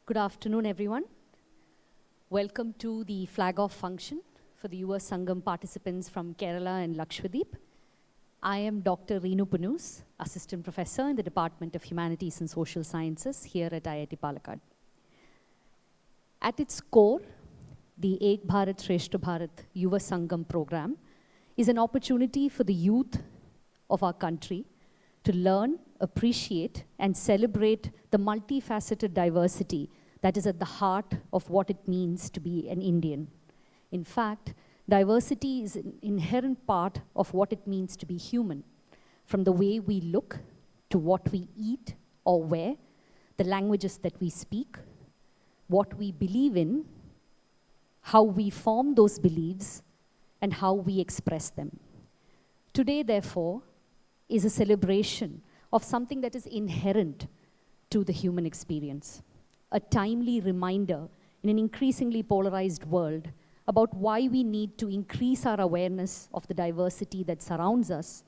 Good afternoon, everyone. Welcome to the flag-off function for the Yuva Sangam participants from Kerala and Lakshadweep. I am Dr. Reenu Punus, Assistant Professor in the Department of Humanities and Social Sciences here at IIT Palakkad. At its core, the Ek Bharat Shreshth Bharat Yuva Sangam program is an opportunity for the youth of our country to learn, appreciate, and celebrate the multifaceted diversity that is at the heart of what it means to be an Indian. In fact, diversity is an inherent part of what it means to be human, from the way we look to what we eat or wear, the languages that we speak, what we believe in, how we form those beliefs, and how we express them. Today, therefore, is a celebration of something that is inherent to the human experience, a timely reminder in an increasingly polarized world about why we need to increase our awareness of the diversity that surrounds us,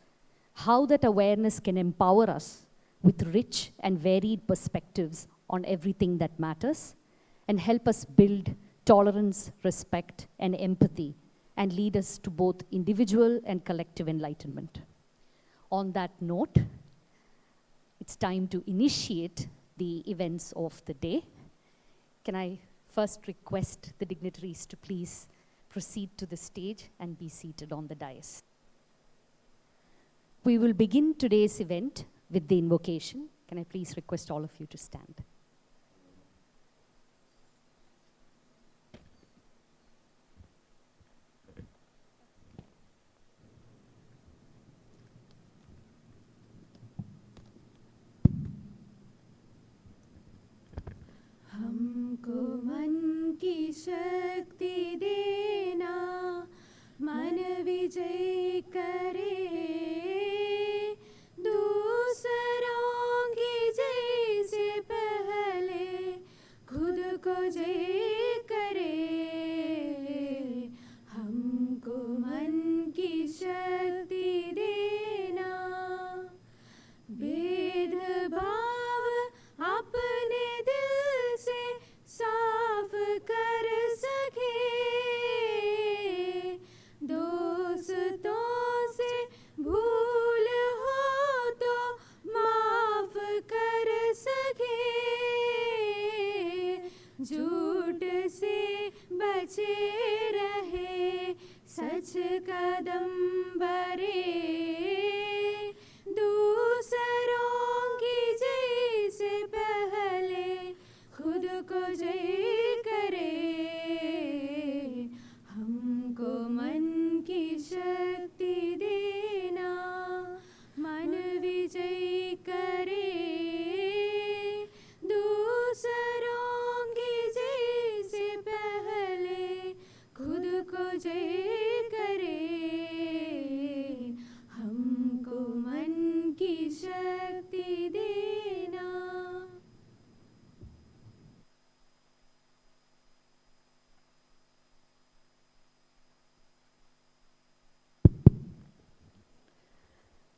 how that awareness can empower us with rich and varied perspectives on everything that matters, and help us build tolerance, respect, and empathy, and lead us to both individual and collective enlightenment. On that note, it's time to initiate the events of the day. Can I first request the dignitaries to please proceed to the stage and be seated on the dais. We will begin today's event with the invocation. Can I please request all of you to stand? हमको मन की शक्ति देना, मन विजय करे, दूसरों की जय से पहले खुद को जय करे। हमको मन की शक्ति देना, भेदभाव अपने दिल से साफ कर सके, दोस्तों से भूल हो तो माफ कर सके, झूठ से बचे रहे, सच कदम भरे, दूसरों की जय से पहले खुद को जय करे। हमको मन की शक्ति देना, मन विजय करे, दूसरों की जय से पहले खुद को जय करे। हमको मन की शक्ति देना।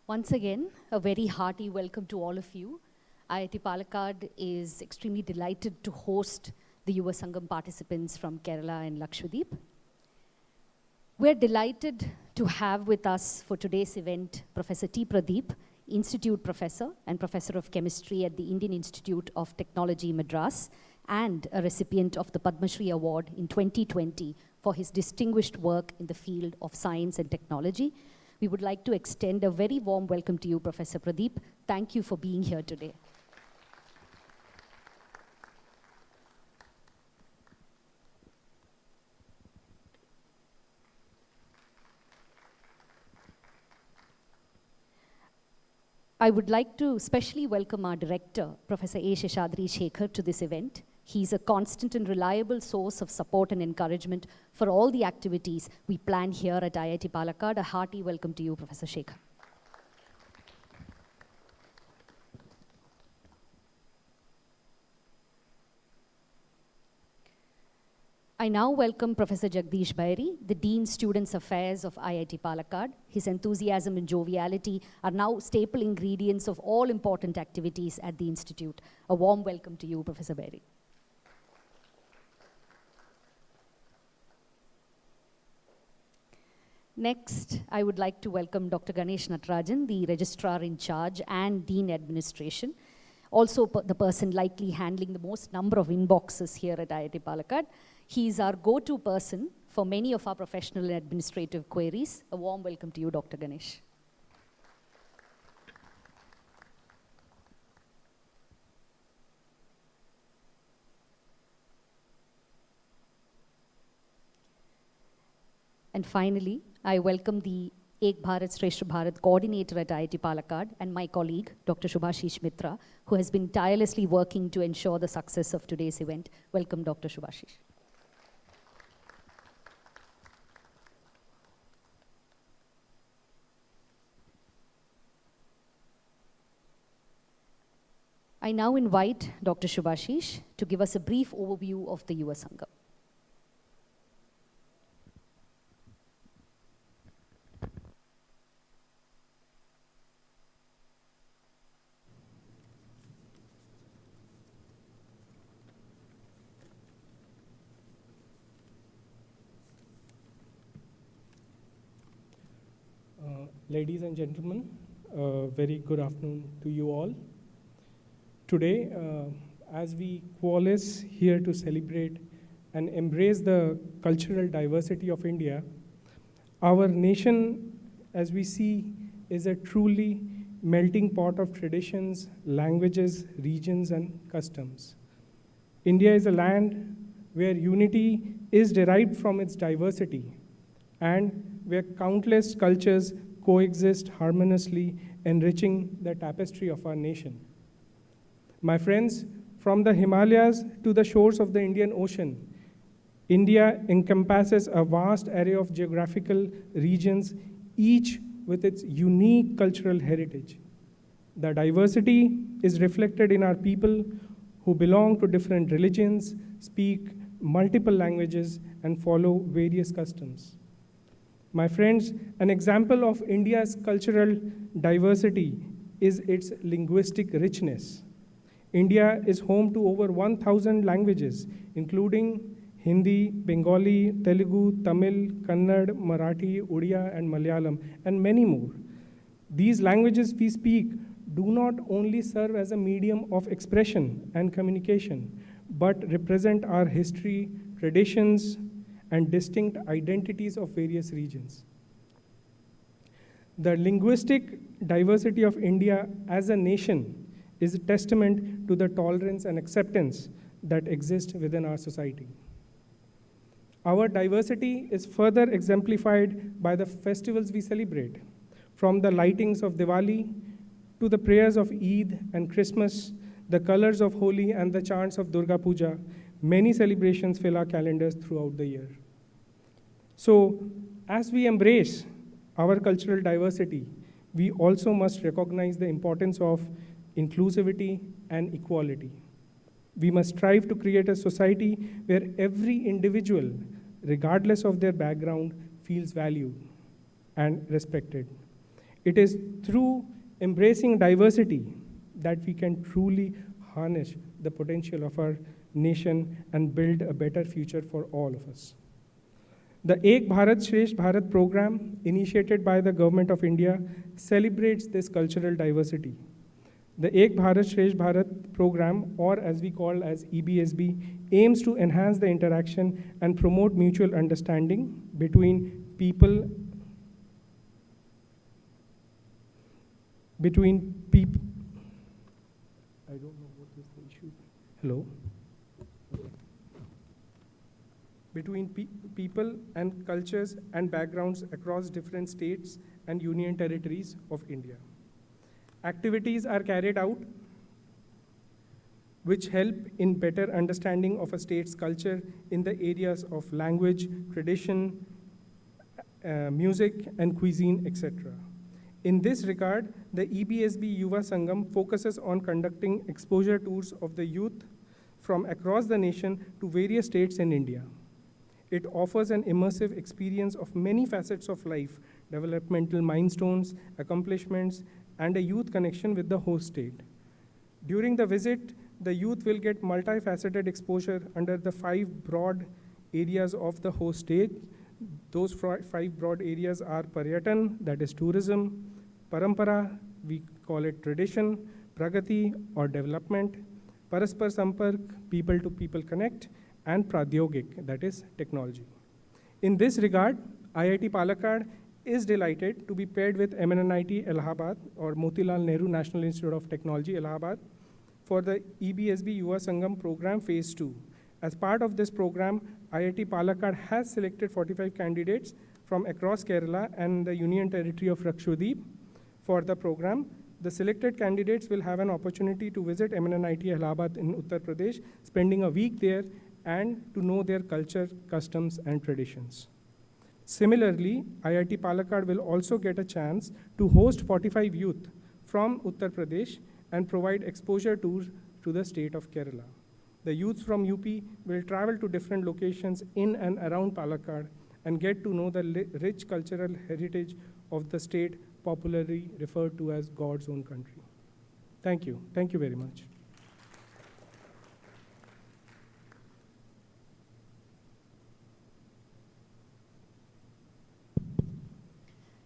Once again, a very hearty welcome to all of you. IIT Palakkad is extremely delighted to host the Yuva Sangam participants from Kerala and Lakshadweep. We're delighted to have with us for today's event Professor T. Pradeep, Institute Professor and Professor of Chemistry at the Indian Institute of Technology, Madras, and a recipient of the Padma Shri Award in 2020 for his distinguished work in the field of science and technology. We would like to extend a very warm welcome to you, Professor Pradeep. Thank you for being here today. I would like to especially welcome our director, Professor A. Sheshadri Shekhar, to this event. He's a constant and reliable source of support and encouragement for all the activities we plan here at IIT Palakkad. A hearty welcome to you, Professor Shekhar. I now welcome Professor Jagdish Bairi, the Dean Students Affairs of IIT Palakkad. His enthusiasm and joviality are now staple ingredients of all important activities at the Institute. A warm welcome to you, Professor Bairi. Next, I would like to welcome Dr. Ganesh Natarajan, the Registrar in Charge and Dean Administration, also the person likely handling the most number of inboxes here at IIT Palakkad. He is our go-to person for many of our professional and administrative queries. A warm welcome to you, Dr. Ganesh. And finally, I welcome the Ek Bharat Shreshth Bharat coordinator at IIT Palakkad and my colleague, Dr. Shubhashish Mitra, who has been tirelessly working to ensure the success of today's event. Welcome, Dr. Shubhashish. I now invite Dr. Shubhashish to give us a brief overview of the Yuva Sangam. Ladies and gentlemen, very good afternoon to you all. Today, as we coalesce here to celebrate and embrace the cultural diversity of India, our nation, as we see, is a truly melting pot of traditions, languages, regions, and customs. India is a land where unity is derived from its diversity and where countless cultures coexist harmoniously, enriching the tapestry of our nation. My friends, from the Himalayas to the shores of the Indian Ocean, India encompasses a vast array of geographical regions, each with its unique cultural heritage. The diversity is reflected in our people who belong to different religions, speak multiple languages, and follow various customs. My friends, an example of India's cultural diversity is its linguistic richness. India is home to over 1,000 languages, including Hindi, Bengali, Telugu, Tamil, Kannada, Marathi, Odia, and Malayalam, and many more. These languages we speak do not only serve as a medium of expression and communication, but represent our history, traditions, and distinct identities of various regions. The linguistic diversity of India as a nation is a testament to the tolerance and acceptance that exist within our society. Our diversity is further exemplified by the festivals we celebrate, from the lightings of Diwali to the prayers of Eid and Christmas, the colors of Holi and the chants of Durga Puja. Many celebrations fill our calendars throughout the year. So, as we embrace our cultural diversity, we also must recognize the importance of inclusivity and equality. We must strive to create a society where every individual, regardless of their background, feels valued and respected. It is through embracing diversity that we can truly harness the potential of our nation and build a better future for all of us. The Ek Bharat Shreshth Bharat program, initiated by the Government of India, celebrates this cultural diversity. The Ek Bharat Shreshth Bharat program, or as we call as EBSB, aims to enhance the interaction and promote mutual understanding between people. I don't know what is the issue. Hello? Between people and cultures and backgrounds across different states and union territories of India. Activities are carried out which help in better understanding of a state's culture in the areas of language, tradition, music, and cuisine, etc. In this regard, the EBSB Yuva Sangam focuses on conducting exposure tours of the youth from across the nation to various states in India. It offers an immersive experience of many facets of life, developmental milestones, accomplishments, and a youth connection with the host state. During the visit, the youth will get multifaceted exposure under the 5 broad areas of the host state, Those five broad areas are Paryatan, that is tourism, Parampara, we call it tradition, Pragati or development, Paraspar Sampark, people to people connect, and Pradyogik, that is technology. In this regard, IIT Palakkad is delighted to be paired with MNNIT Allahabad or Motilal Nehru National Institute of Technology, Allahabad, for the EBSB Yuva Sangam program phase 2. As part of this program, IIT Palakkad has selected 45 candidates from across Kerala and the Union Territory of Lakshadweep for the program. The selected candidates will have an opportunity to visit MNNIT Allahabad in Uttar Pradesh, spending a week there and to know their culture, customs, and traditions. Similarly, IIT Palakkad will also get a chance to host 45 youth from Uttar Pradesh and provide exposure tours to the state of Kerala. The youths from UP will travel to different locations in and around Palakkad and get to know the rich cultural heritage of the state, popularly referred to as God's own country. Thank you. Thank you very much.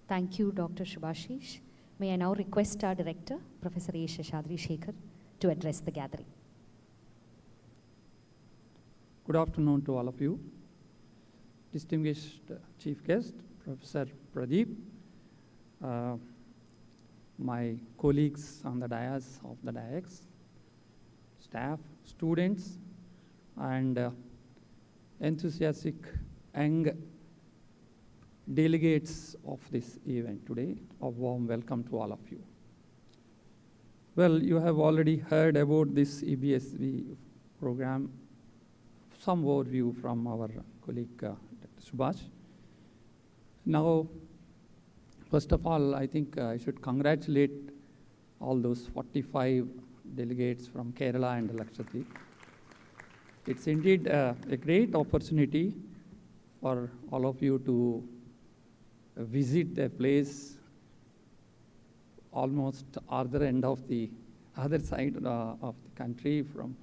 Thank you, Dr. Shubhashish. May I now request our director, Professor A. Sheshadri Shekhar, to address the gathering. Good afternoon to all of you. Distinguished Chief Guest, Professor Pradeep, my colleagues on the dais of the dais, staff, students, and enthusiastic young delegates of this event today. A warm welcome to all of you. Well, you have already heard about this EBSV program, some overview from our colleague Dr. Subhash. Now, first of all, I think I should congratulate all those 45 delegates from Kerala and Lakshadweep. It's indeed a great opportunity for all of you to visit a place almost other end of the other side of the country. From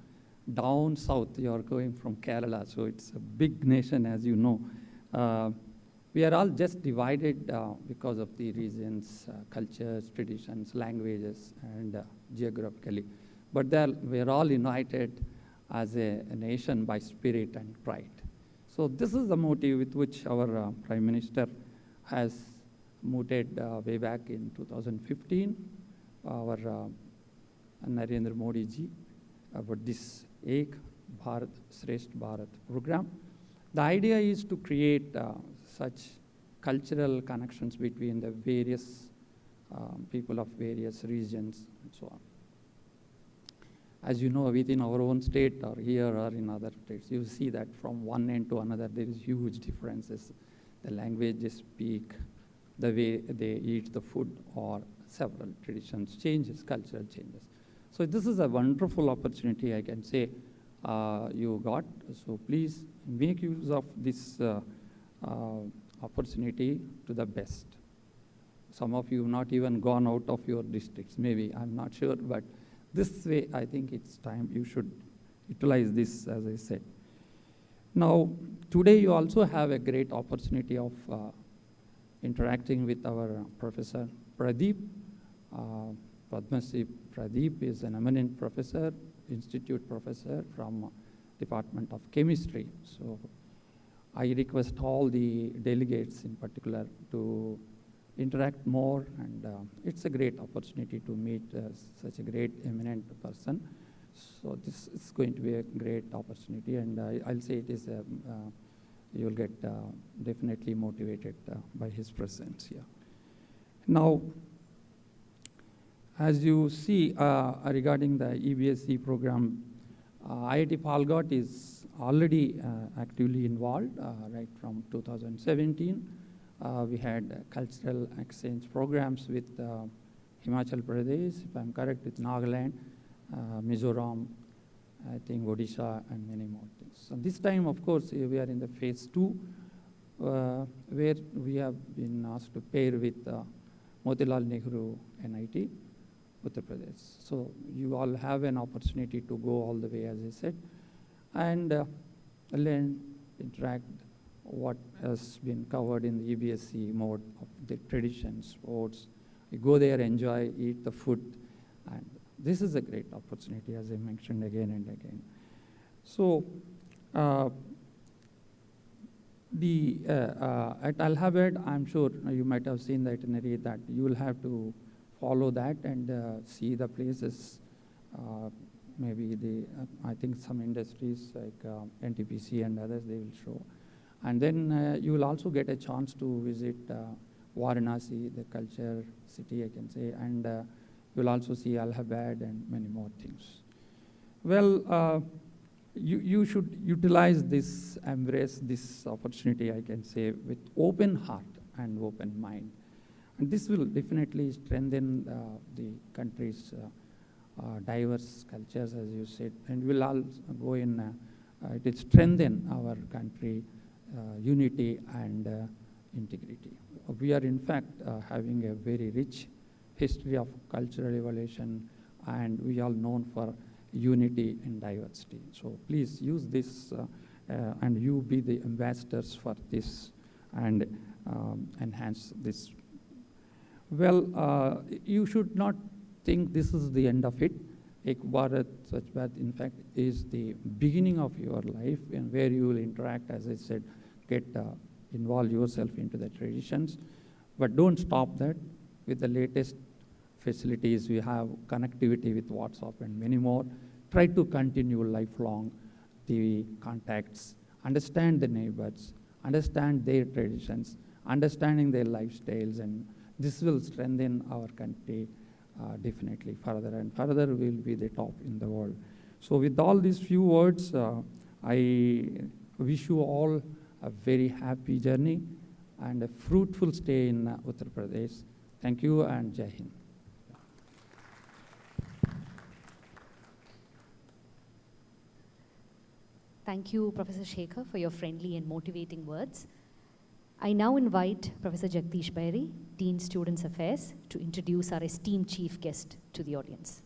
down south, you are going from Kerala, so it's a big nation, as you know. We are all just divided because of the regions, cultures, traditions, languages, and geographically. But we are all united as a nation by spirit and pride. So this is the motive with which our Prime Minister has mooted way back in 2015, our Narendra Modi ji, about this Ek Bharat Shresth Bharat program. The idea is to create such cultural connections between the various people of various regions and so on. As you know, within our own state or here or in other states, you see that from one end to another there is huge differences. The language they speak, the way they eat the food, or several traditions changes, cultural changes. So this is a wonderful opportunity, I can say, you got. So please make use of this opportunity to the best. Some of you have not even gone out of your districts, maybe, I'm not sure, but this way I think it's time you should utilize this, as I said. Now, today you also have a great opportunity of interacting with our Professor Pradeep. Padma Shri Pradeep is an eminent professor, institute professor from Department of Chemistry. So I request all the delegates in particular to interact more, and it's a great opportunity to meet such a great eminent person. So this is going to be a great opportunity, and I'll say it is you'll get definitely motivated by his presence here. Now, as you see regarding the EBSc program, IIT Palakkad is already actively involved right from 2017. We had cultural exchange programs with Himachal Pradesh, if I'm correct, with Nagaland, Mizoram, I think Odisha, and many more things. So this time, of course, we are in the phase 2, where we have been asked to pair with Motilal Nehru NIT, Uttar Pradesh. So you all have an opportunity to go all the way, as I said, and learn, interact what has been covered in the EBSC mode of the traditions, sports. You go there, enjoy, eat the food, and this is a great opportunity, as I mentioned again and again. So, at Allahabad, I'm sure you might have seen the itinerary that you will have to follow that and see the places. Maybe I think some industries like NTPC and others, they will show. And then you will also get a chance to visit Varanasi, the culture city, I can say, and you will also see Allahabad and many more things. Well, you should utilize this, embrace this opportunity, I can say, with open heart and open mind. And this will definitely strengthen the country's diverse cultures, as you said, and will also go in, it will strengthen our country unity and integrity. We are in fact having a very rich history of cultural evolution, and we are known for unity and diversity. So please use this and you be the ambassadors for this and enhance this. Well, you should not think this is the end of it. Ek Bharat, Swachh Bharat, in fact, is the beginning of your life, and where you will interact, as I said, get involve yourself into the traditions. But don't stop that. With the latest facilities, we have connectivity with WhatsApp and many more. Try to continue lifelong the contacts, understand the neighbors, understand their traditions, understanding their lifestyles, and this will strengthen our country definitely further and further. We will be the top in the world. So with all these few words, I wish you all a very happy journey and a fruitful stay in Uttar Pradesh. Thank you and Jai Hind. Thank you, Professor Shekhar, for your friendly and motivating words. I now invite Professor Jagdish Bairi, Dean Students Affairs, to introduce our esteemed chief guest to the audience.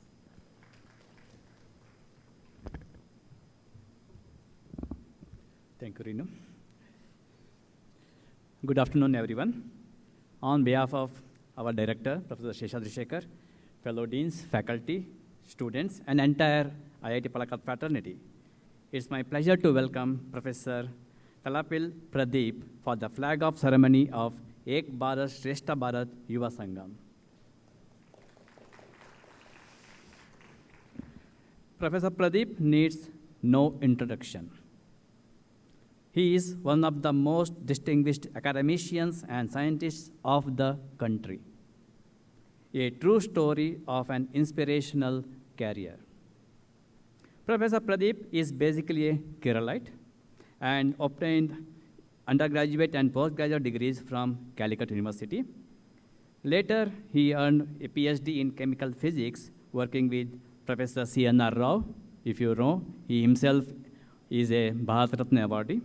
Thank you, Reenu. Good afternoon, everyone. On behalf of our director, Professor Sheshadri Shekhar, fellow deans, faculty, students, and entire IIT Palakkad fraternity, it's my pleasure to welcome Professor Talapil Pradeep for the flag-off ceremony of Ek Bharat Shrestha Bharat Yuva Sangam. Professor Pradeep needs no introduction. He is one of the most distinguished academicians and scientists of the country. A true story of an inspirational career. Professor Pradeep is basically a Keralite and obtained undergraduate and postgraduate degrees from Calicut University. Later, he earned a PhD in chemical physics, working with Professor C.N.R. Rao. If you know, he himself is a Bharat Ratna awardee,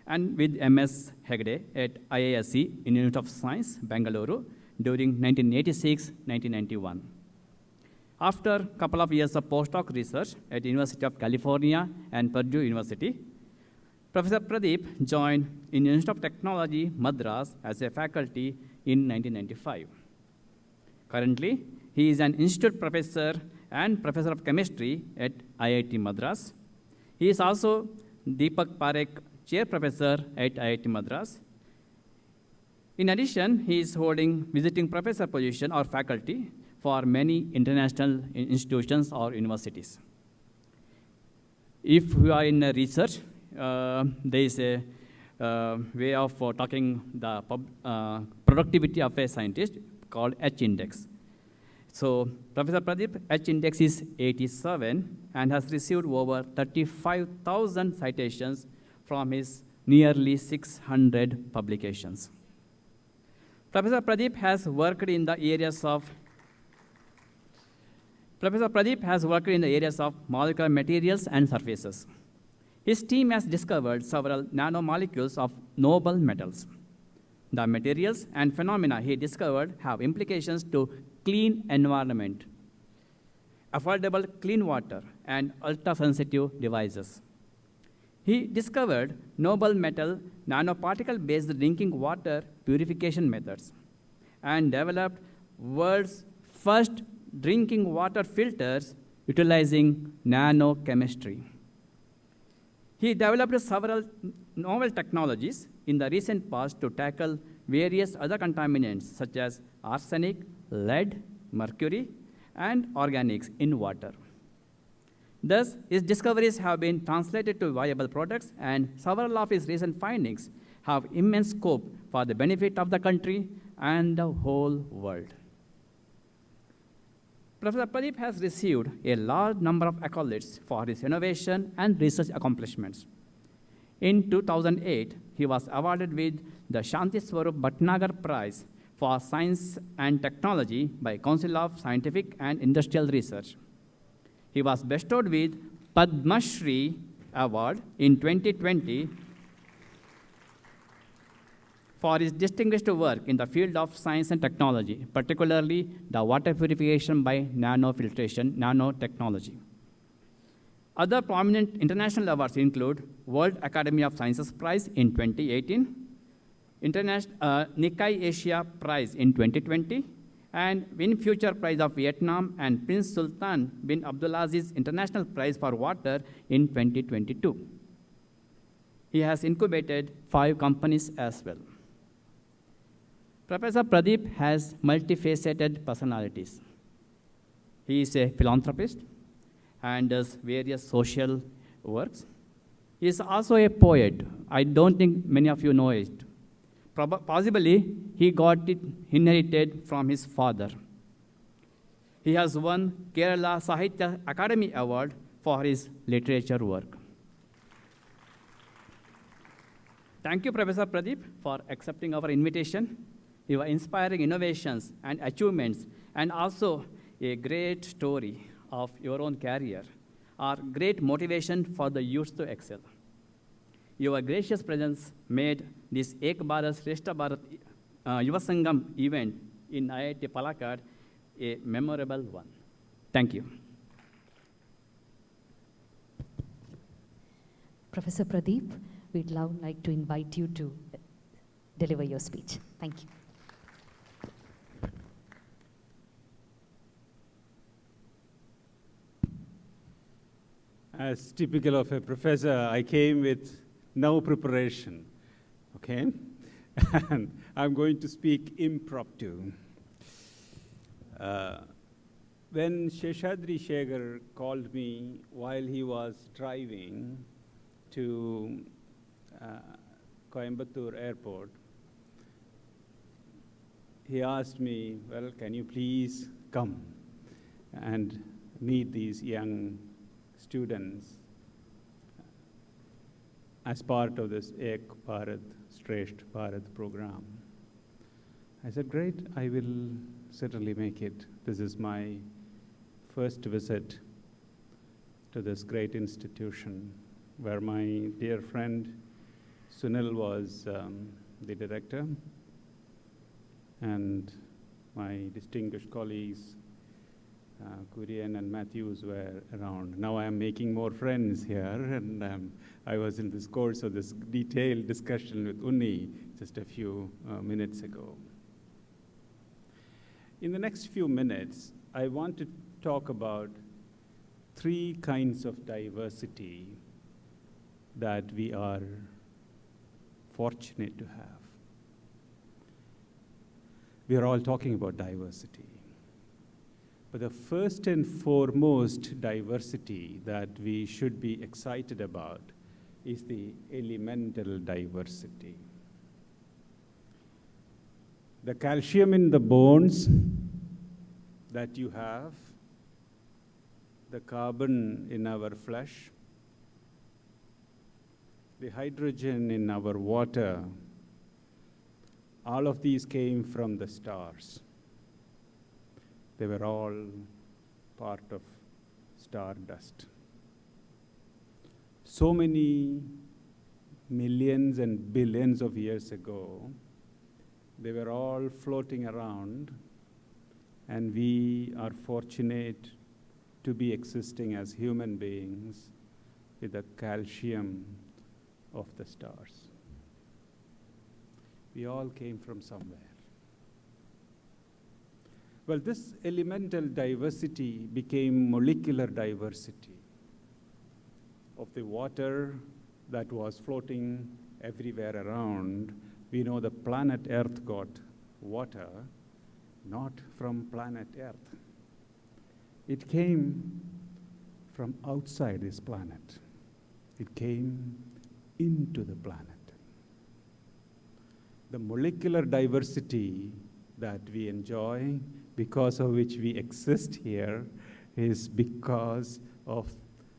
and with MS Hegde at IISc, Institute of Science, Bangalore, during 1986-1991. After a couple of years of postdoc research at University of California and Purdue University, Professor Pradeep joined in Institute of Technology, Madras, as a faculty in 1995. Currently, he is an institute professor and professor of chemistry at IIT Madras. He is also Deepak Parekh Chair Professor at IIT Madras. In addition, he is holding visiting professor position or faculty for many international institutions or universities. If you are in research, there is a way of talking the productivity of a scientist called H-index. So Professor Pradeep, H-index is 87 and has received over 35,000 citations from his nearly 600 publications. Professor Pradeep has worked in the areas of molecular materials and surfaces. His team has discovered several nanomolecules of noble metals. The materials and phenomena he discovered have implications to clean environment, affordable clean water, and ultra-sensitive devices. He discovered noble metal nanoparticle-based drinking water purification methods and developed world's first drinking water filters utilizing nanochemistry. He developed several novel technologies in the recent past to tackle various other contaminants such as arsenic, lead, mercury, and organics in water. Thus, his discoveries have been translated to viable products, and several of his recent findings have immense scope for the benefit of the country and the whole world. Professor Pradeep has received a large number of accolades for his innovation and research accomplishments. In 2008, he was awarded with the Shanti Swarup Bhatnagar Prize for Science and Technology by Council of Scientific and Industrial Research. He was bestowed with Padma Shri Award in 2020 for his distinguished work in the field of science and technology, particularly the water purification by nanofiltration, nanotechnology. Other prominent international awards include World Academy of Sciences Prize in 2018, Nikkei Asia Prize in 2020, and Win Future Prize of Vietnam and Prince Sultan bin Abdulaziz International Prize for Water in 2022. He has incubated 5 companies as well. Professor Pradeep has multifaceted personalities. He is a philanthropist and does various social works. He is also a poet. I don't think many of you know it. Possibly, he got it inherited from his father. He has won Kerala Sahitya Academy Award for his literature work. Thank you, Professor Pradeep, for accepting our invitation. Your inspiring innovations and achievements, and also a great story of your own career, are great motivation for the youth to excel. Your gracious presence made this Ek Bharat Shrestha Bharat Yuva Sangam event in IIT Palakkad a memorable one. Thank you. Professor Pradeep, we'd now like to invite you to deliver your speech. Thank you. As typical of a professor, I came with no preparation, okay? And I'm going to speak impromptu. When Sheshadri Shekhar called me while he was driving to Coimbatore Airport, he asked me, well, can you please come and meet these young students as part of this Ek Bharat Shrestha Bharat program. I said, great, I will certainly make it. This is my first visit to this great institution where my dear friend Sunil was the director, and my distinguished colleagues Kurian and Matthews were around. Now I am making more friends here, and I was in this course of this detailed discussion with Unni just a few minutes ago. In the next few minutes, I want to talk about 3 kinds of diversity that we are fortunate to have. We are all talking about diversity. But the first and foremost diversity that we should be excited about is the elemental diversity. The calcium in the bones that you have, the carbon in our flesh, the hydrogen in our water, all of these came from the stars. They were all part of stardust. So many millions and billions of years ago, they were all floating around, and we are fortunate to be existing as human beings with the calcium of the stars. We all came from somewhere. Well, this elemental diversity became molecular diversity of the water that was floating everywhere around. We know the planet Earth got water, not from planet Earth. It came from outside this planet. It came into the planet. The molecular diversity that we enjoy, because of which we exist here, is because of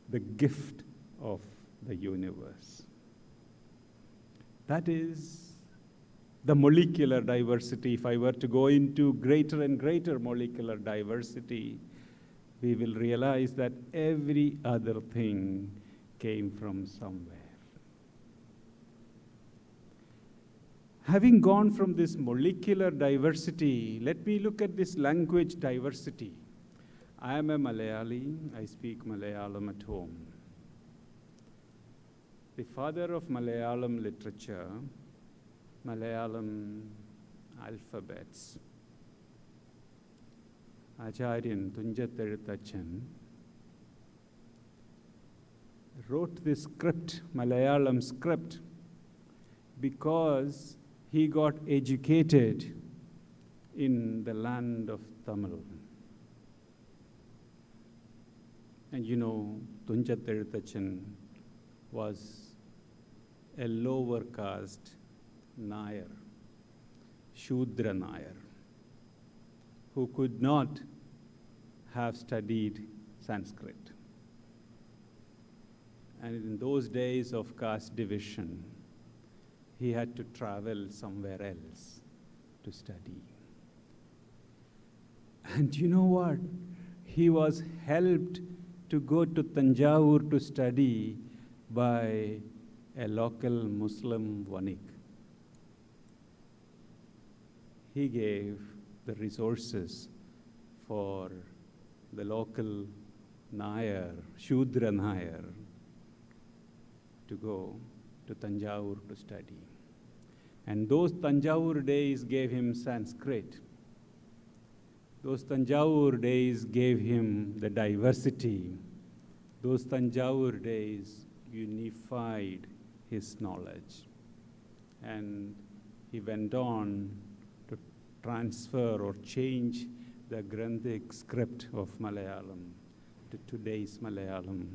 the gift of the universe. That is the molecular diversity. If I were to go into greater and greater molecular diversity, we will realize that every other thing came from somewhere. Having gone from this molecular diversity, let me look at this language diversity. I am a Malayali. I speak Malayalam at home. The father of Malayalam literature, Malayalam alphabets, Acharyan Tunjathezhuthachan, wrote this script, Malayalam script, because he got educated in the land of Tamil. And you know, Tunjathezhuthachan was a lower caste Nair, Shudra Nair, who could not have studied Sanskrit. And in those days of caste division, he had to travel somewhere else to study. And you know what? He was helped to go to Tanjavur to study by a local Muslim Vanik. He gave the resources for the local Nair, Shudra Nair, to go to Tanjavur to study. And those Tanjavur days gave him Sanskrit. Those Tanjavur days gave him the diversity. Those Tanjavur days unified his knowledge. And he went on to transfer or change the Granthic script of Malayalam to today's Malayalam.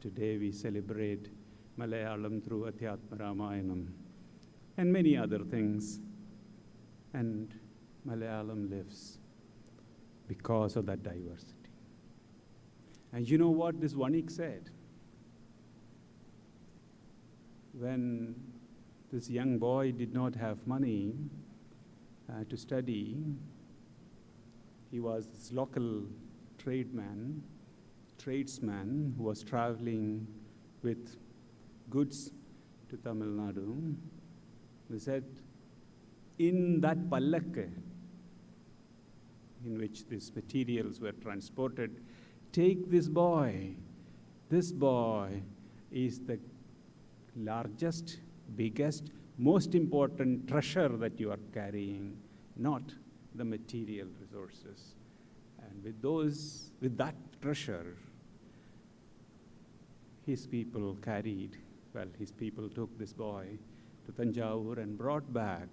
Today we celebrate Malayalam through Adhyatma Ramayanam and many other things. And Malayalam lives because of that diversity. And you know what this Vanik said? When this young boy did not have money to study, he was this local tradesman who was traveling with goods to Tamil Nadu. He said, in that Palakkad, in which these materials were transported, take this boy. This boy is the largest, biggest, most important treasure that you are carrying, not the material resources. And with that treasure, his people took this boy to Tanjavur and brought back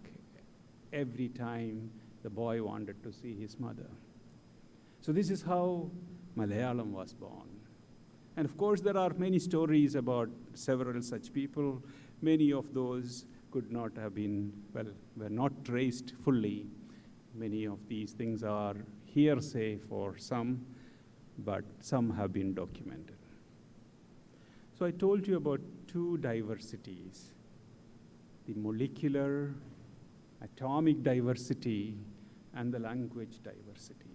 every time the boy wanted to see his mother. So this is how Malayalam was born. And of course, there are many stories about several such people. Many of those could not have been, were not traced fully. Many of these things are hearsay for some, but some have been documented. So I told you about two diversities, the molecular, atomic diversity, and the language diversity.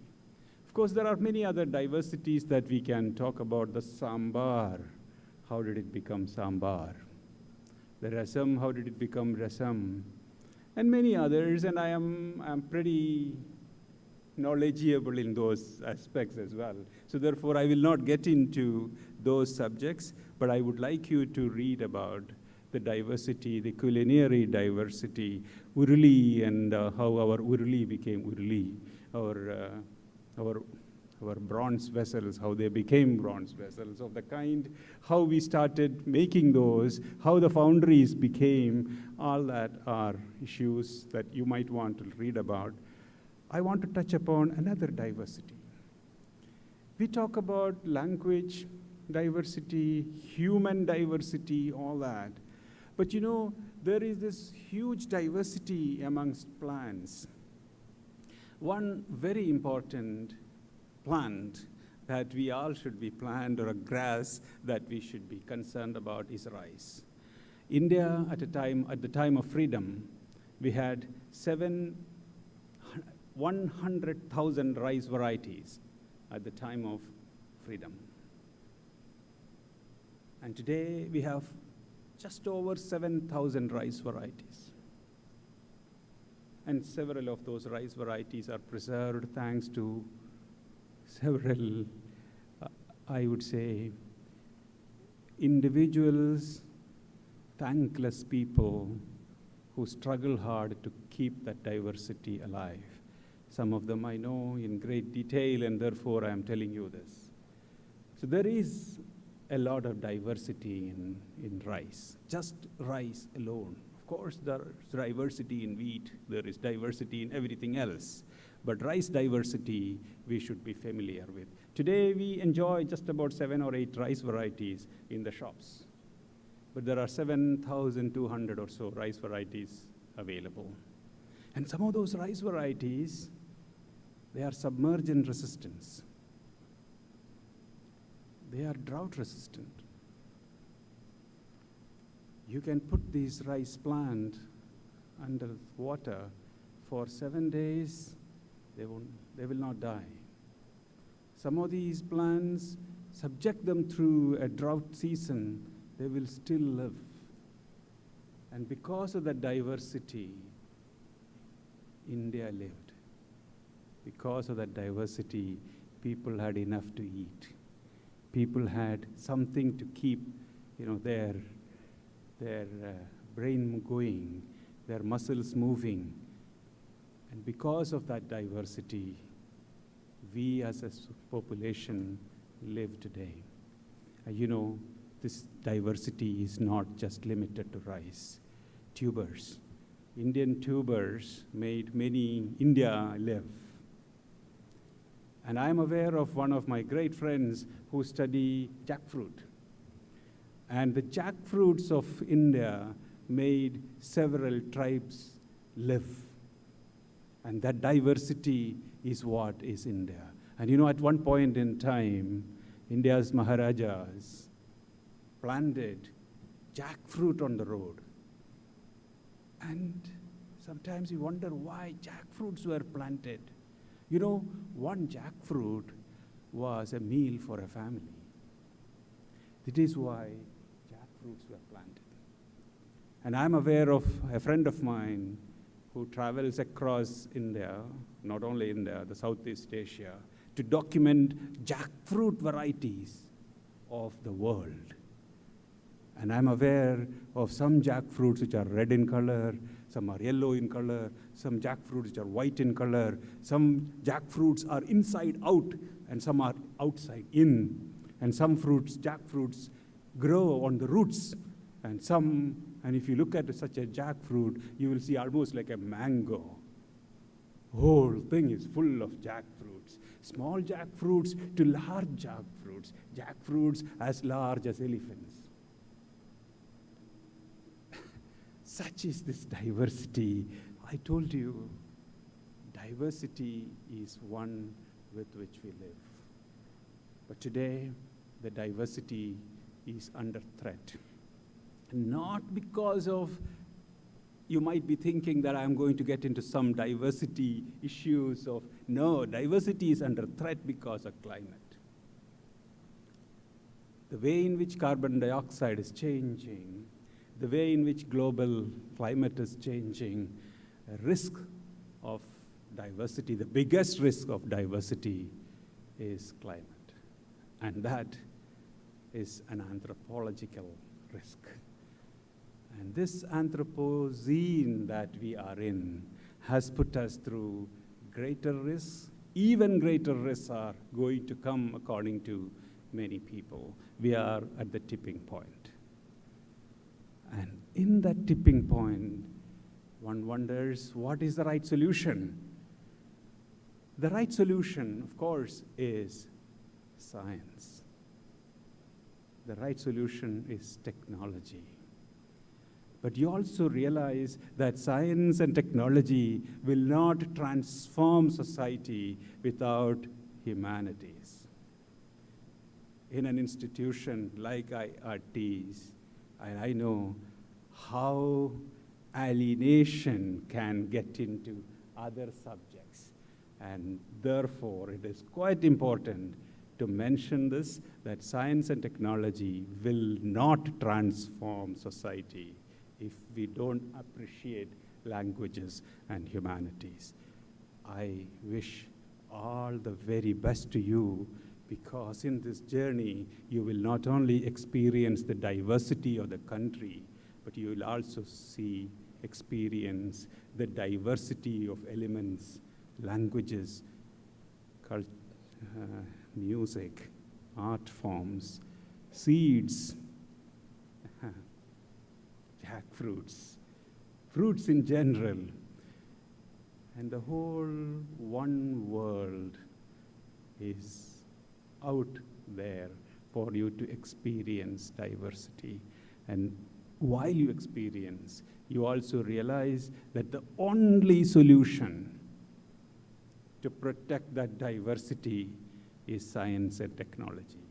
Of course, there are many other diversities that we can talk about. The sambar, how did it become sambar? The rasam, how did it become rasam? And many others, and I'm pretty knowledgeable in those aspects as well. So therefore, I will not get into those subjects, but I would like you to read about the diversity, the culinary diversity, Urli, and how our Urli became Urli, our bronze vessels, how they became bronze vessels of the kind, how we started making those, how the foundries became, all that are issues that you might want to read about. I want to touch upon another diversity. We talk about language diversity, human diversity, all that. But you know, there is this huge diversity amongst plants. One very important plant that we all should be plant, or a grass that we should be concerned about, is rice. India, at the time of freedom, we had 100,000 rice varieties at the time of freedom. And today we have just over 7,000 rice varieties. And several of those rice varieties are preserved thanks to several, I would say, individuals, thankless people who struggle hard to keep that diversity alive. Some of them I know in great detail, and therefore I am telling you this. So there is a lot of diversity in rice, just rice alone. Of course, there is diversity in wheat, there is diversity in everything else. But rice diversity, we should be familiar with. Today, we enjoy just about 7 or 8 rice varieties in the shops. But there are 7,200 or so rice varieties available. And some of those rice varieties, they are submergent resistance. They are drought resistant. You can put these rice plant under water for 7 days, they will not die. Some of these plants, subject them through a drought season, they will still live. And because of the diversity, India lived. Because of that diversity, people had enough to eat. People had something to keep, their brain going, their muscles moving. And because of that diversity, we as a population live today. This diversity is not just limited to rice. Tubers. Indian tubers made many India live. And I'm aware of one of my great friends who study jackfruit. And the jackfruits of India made several tribes live. And that diversity is what is India. And at one point in time, India's Maharajas planted jackfruit on the road. And sometimes you wonder why jackfruits were planted. One jackfruit was a meal for a family. That is why jackfruits were planted. And I'm aware of a friend of mine who travels across India, not only India, the Southeast Asia, to document jackfruit varieties of the world. And I'm aware of some jackfruits which are red in color, some are yellow in color, some jackfruits which are white in color, some jackfruits are inside out, and some are outside in. And some jackfruits grow on the roots, and if you look at such a jackfruit, you will see almost like a mango. Whole thing is full of jackfruits. Small jackfruits to large jackfruits. Jackfruits as large as elephants. Such is this diversity. I told you, diversity is one with which we live. But today, the diversity is under threat. Not because of, you might be thinking that I'm going to get into some diversity issues of, no, diversity is under threat because of climate. The way in which carbon dioxide is changing, the way in which global climate is changing, a risk of diversity, the biggest risk of diversity is climate. And that is an anthropological risk. And this Anthropocene that we are in has put us through greater risks. Even greater risks are going to come according to many people. We are at the tipping point. And in that tipping point, one wonders, what is the right solution? The right solution, of course, is science. The right solution is technology. But you also realize that science and technology will not transform society without humanities. In an institution like IITs, I know how alienation can get into other subjects. And therefore, it is quite important to mention this, that science and technology will not transform society if we don't appreciate languages and humanities. I wish all the very best to you, because in this journey, you will not only experience the diversity of the country, but you will also experience the diversity of elements, languages, music, art forms, seeds, jackfruits, fruits in general, and the whole one world is out there for you to experience diversity. And while you experience, you also realize that the only solution to protect that diversity is science and technology.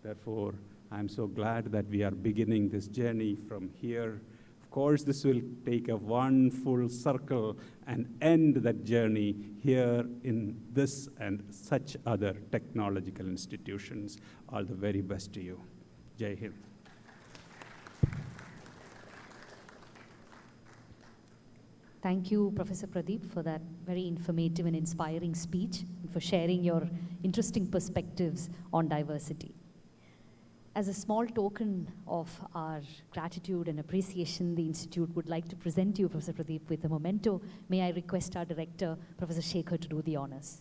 Therefore, I'm so glad that we are beginning this journey from here. Of course, this will take a one full circle and end that journey here in this and such other technological institutions. All the very best to you. Jai Hind. Thank you, Professor Pradeep, for that very informative and inspiring speech, and for sharing your interesting perspectives on diversity. As a small token of our gratitude and appreciation, the Institute would like to present you, Professor Pradeep, with a memento. May I request our director, Professor Shekhar, to do the honors.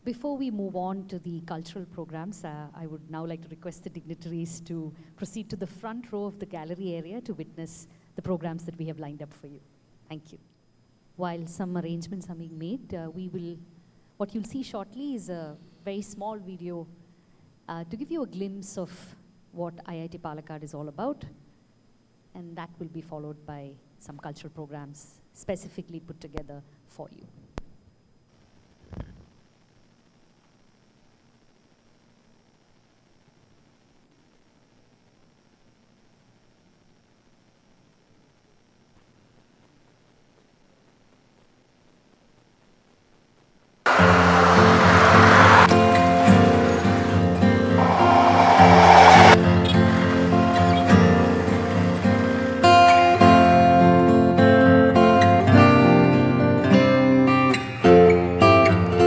Before we move on to the cultural programs, I would now like to request the dignitaries to proceed to the front row of the gallery area to witness the programs that we have lined up for you. Thank you. While some arrangements are being made, what you'll see shortly is a very small video to give you a glimpse of what IIT Palakkad is all about, and that will be followed by some cultural programs specifically put together for you.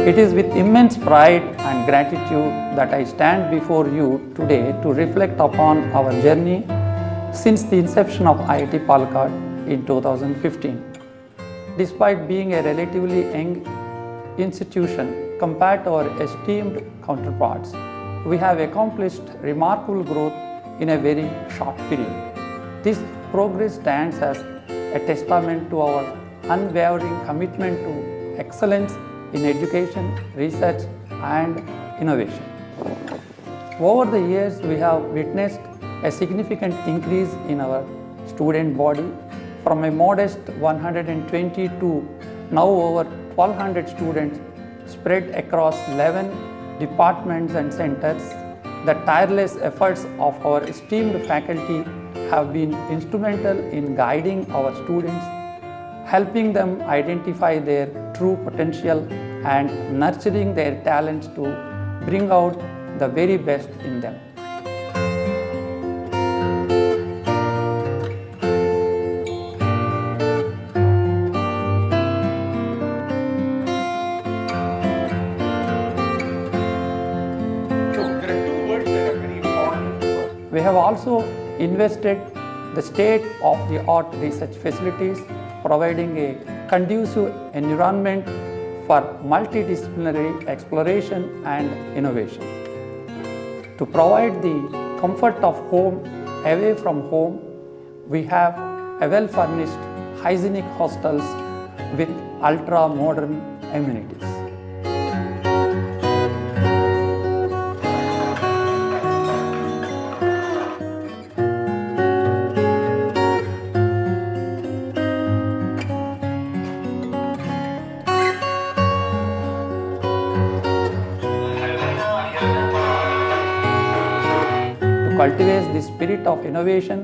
It is with immense pride and gratitude that I stand before you today to reflect upon our journey since the inception of IIT Palakkad in 2015. Despite being a relatively young institution compared to our esteemed counterparts, we have accomplished remarkable growth in a very short period. This progress stands as a testament to our unwavering commitment to excellence in education, research, and innovation. Over the years, we have witnessed a significant increase in our student body from a modest 120 to now over 1,200 students spread across 11 departments and centers. The tireless efforts of our esteemed faculty have been instrumental in guiding our students, helping them identify their true potential and nurturing their talents to bring out the very best in them. We have also invested the state-of-the-art research facilities, providing a conducive environment for multidisciplinary exploration and innovation. To provide the comfort of home away from home, we have a well-furnished hygienic hostels with ultra-modern amenities. Cultivates the spirit of innovation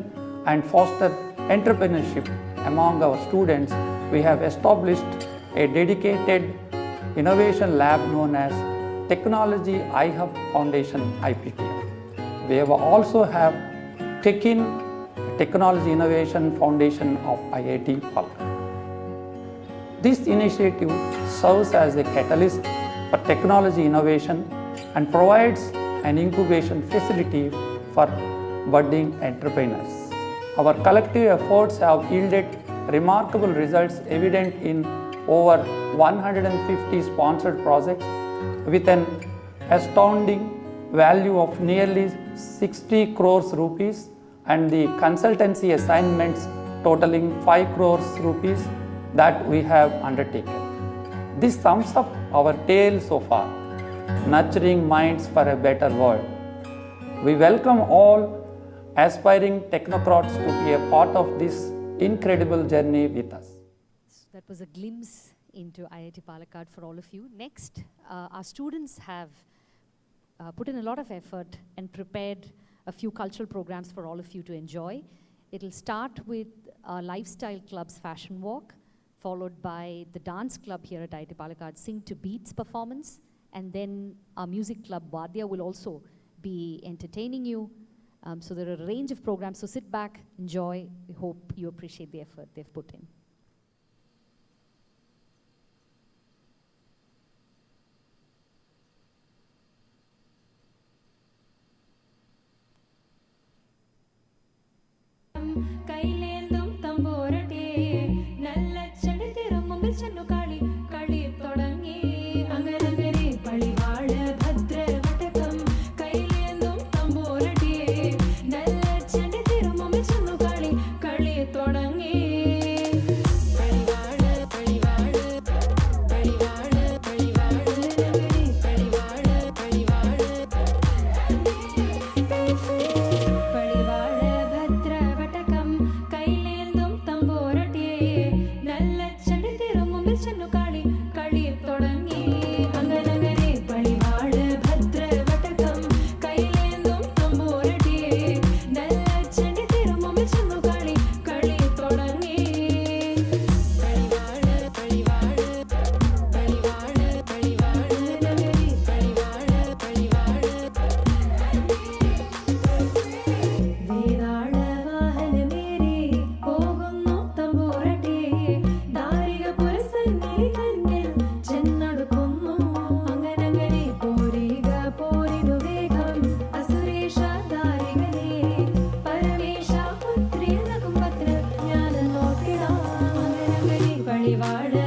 and foster entrepreneurship among our students, we have established a dedicated innovation lab known as Technology iHub Foundation IPTF. We have also have Tech-In Technology Innovation Foundation of IIT Palakkad. This initiative serves as a catalyst for technology innovation and provides an incubation facility for budding entrepreneurs. Our collective efforts have yielded remarkable results evident in over 150 sponsored projects with an astounding value of nearly 60 crores rupees and the consultancy assignments totaling 5 crores rupees that we have undertaken. This sums up our tale so far, nurturing minds for a better world. We welcome all aspiring technocrats to be a part of this incredible journey with us. That was a glimpse into IIT Palakkad for all of you. Next, our students have put in a lot of effort and prepared a few cultural programs for all of you to enjoy. It'll start with our Lifestyle Club's fashion walk, followed by the dance club here at IIT Palakkad Sing to Beats performance, and then our music club Vadya will also be entertaining you. So there are a range of programs, so sit back, enjoy. We hope you appreciate the effort they've put in. Madhava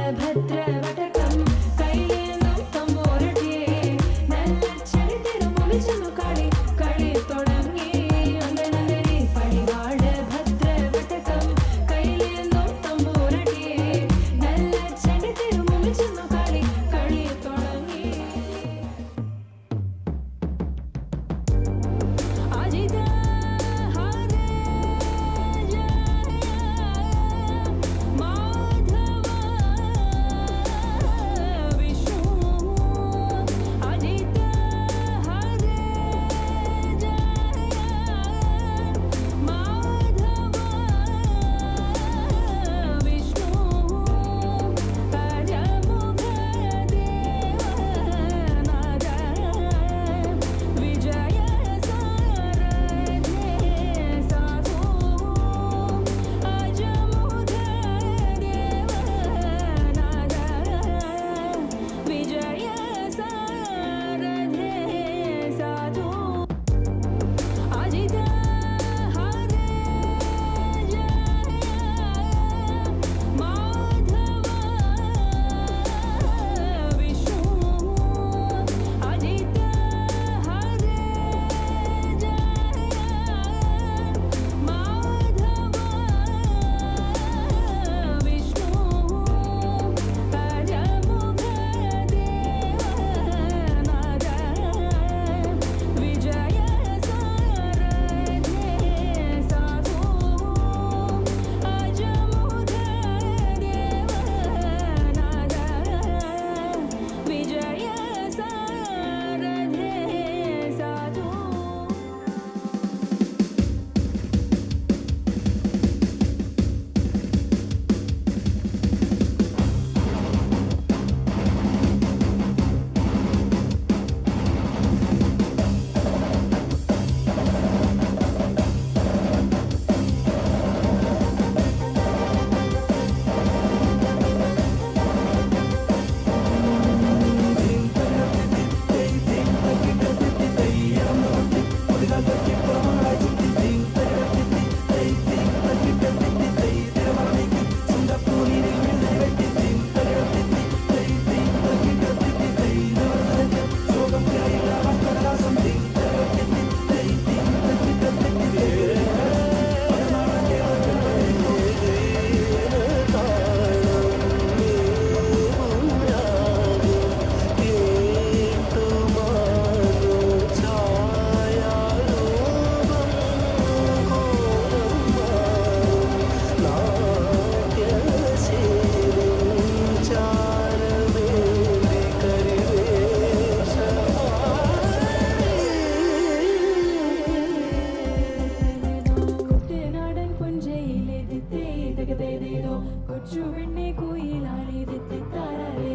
കൊച്ചു പെണ്ണെ കുയിലാളി തെറ്റിത്താരേ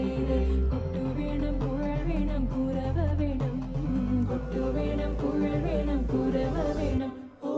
കൊട്ടു വേണം കുഴൽ വേണം കുരവ വേണം കൊട്ടു വേണം കുഴൽ വേണം കുരവ വേണം ഓ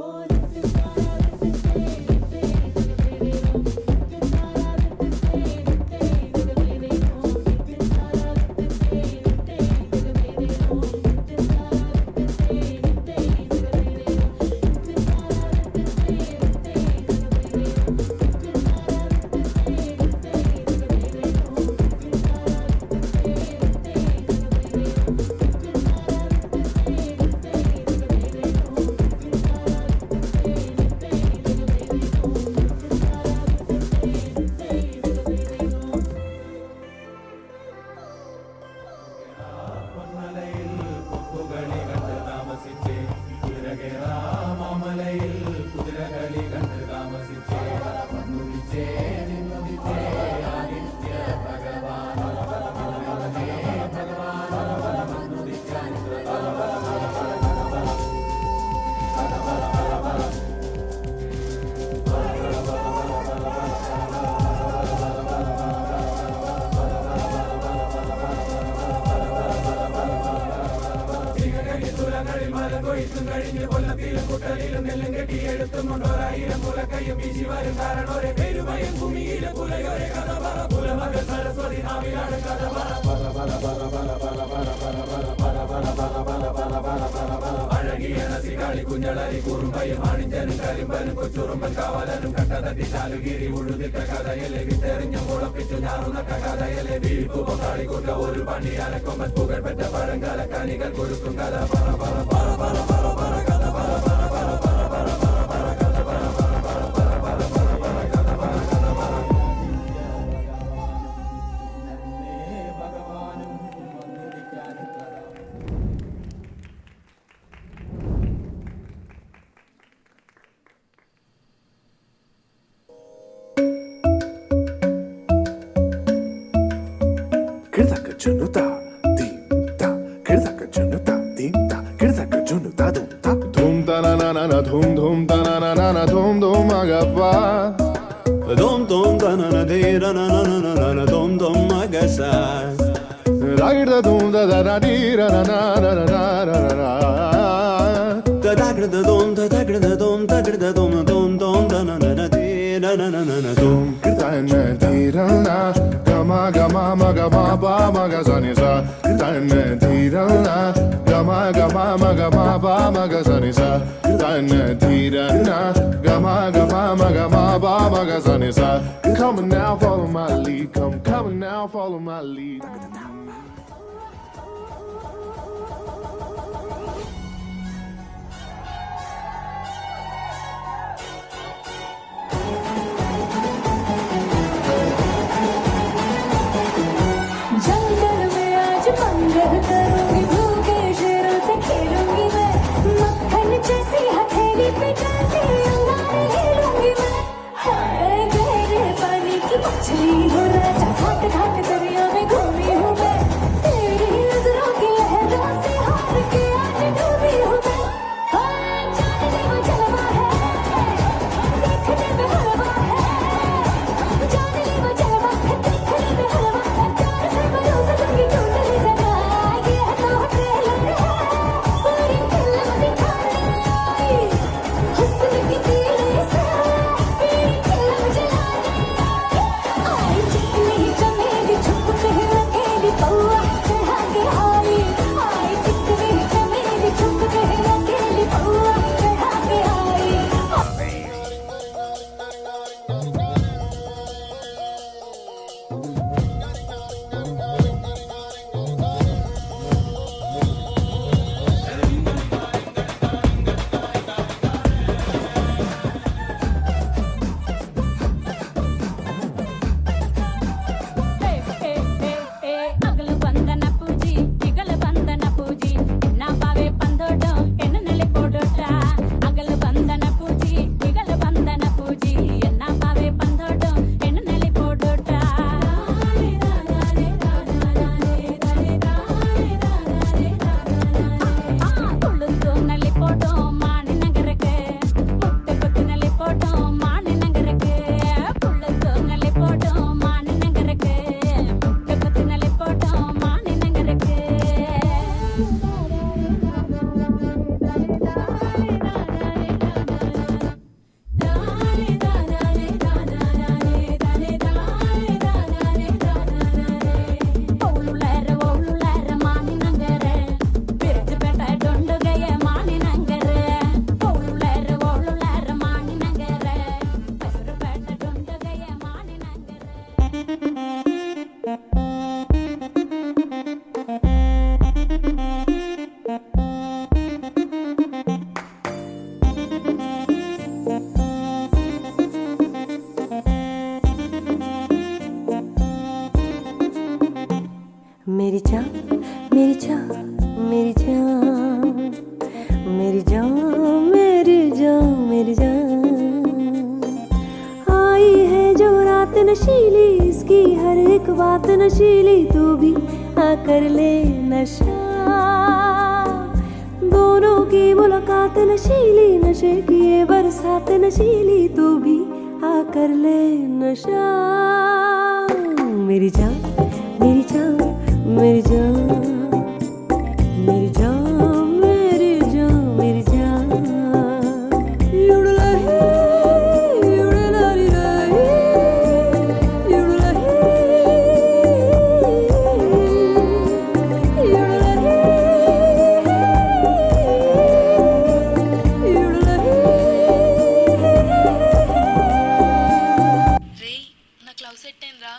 Come on now, follow my lead. Come on now, follow my lead. जंगल में आज मंगल करूंगी भूखे शेरों से खेलूंगी मैं मक्खन जैसी हथेली पे जाके अंगारे खेलूंगी मैं हाय गहरे पानी की मछली हूँ राजा घाट घाट दरिया में घूमी हूँ मैं तेरी नजरों की लहरों से हार के आज डूबी हूँ मैं हाय जानने वो जलवा है देखने में हलवा है जानने वो जलवा है देखने में हलवा है प्यार से भरोसा दूंगी टूटने जगह ये है तो ट्रेलर है पूरी फिल्म दिखाने आई हुस्न की तीली से मेरी फिल्म जलाने आई चिकनी चमेली मेरी जान मेरी जान मेरी जान मेरी जान मेरी जान मेरी जान आई है जो रात नशीली इसकी हर एक बात नशीली तू भी आकर ले नशा दोनों की मुलाकात नशीली नशे की ये बरसात नशीली तू भी आकर ले नशा मेरी जान मेरी जान मेरी जान मेरी जान मेरी जान मेरी जान युडलहे युडलरी युडलहे युडलहे युडलहे రే నా క్లౌ సెట్ ఏంద్రా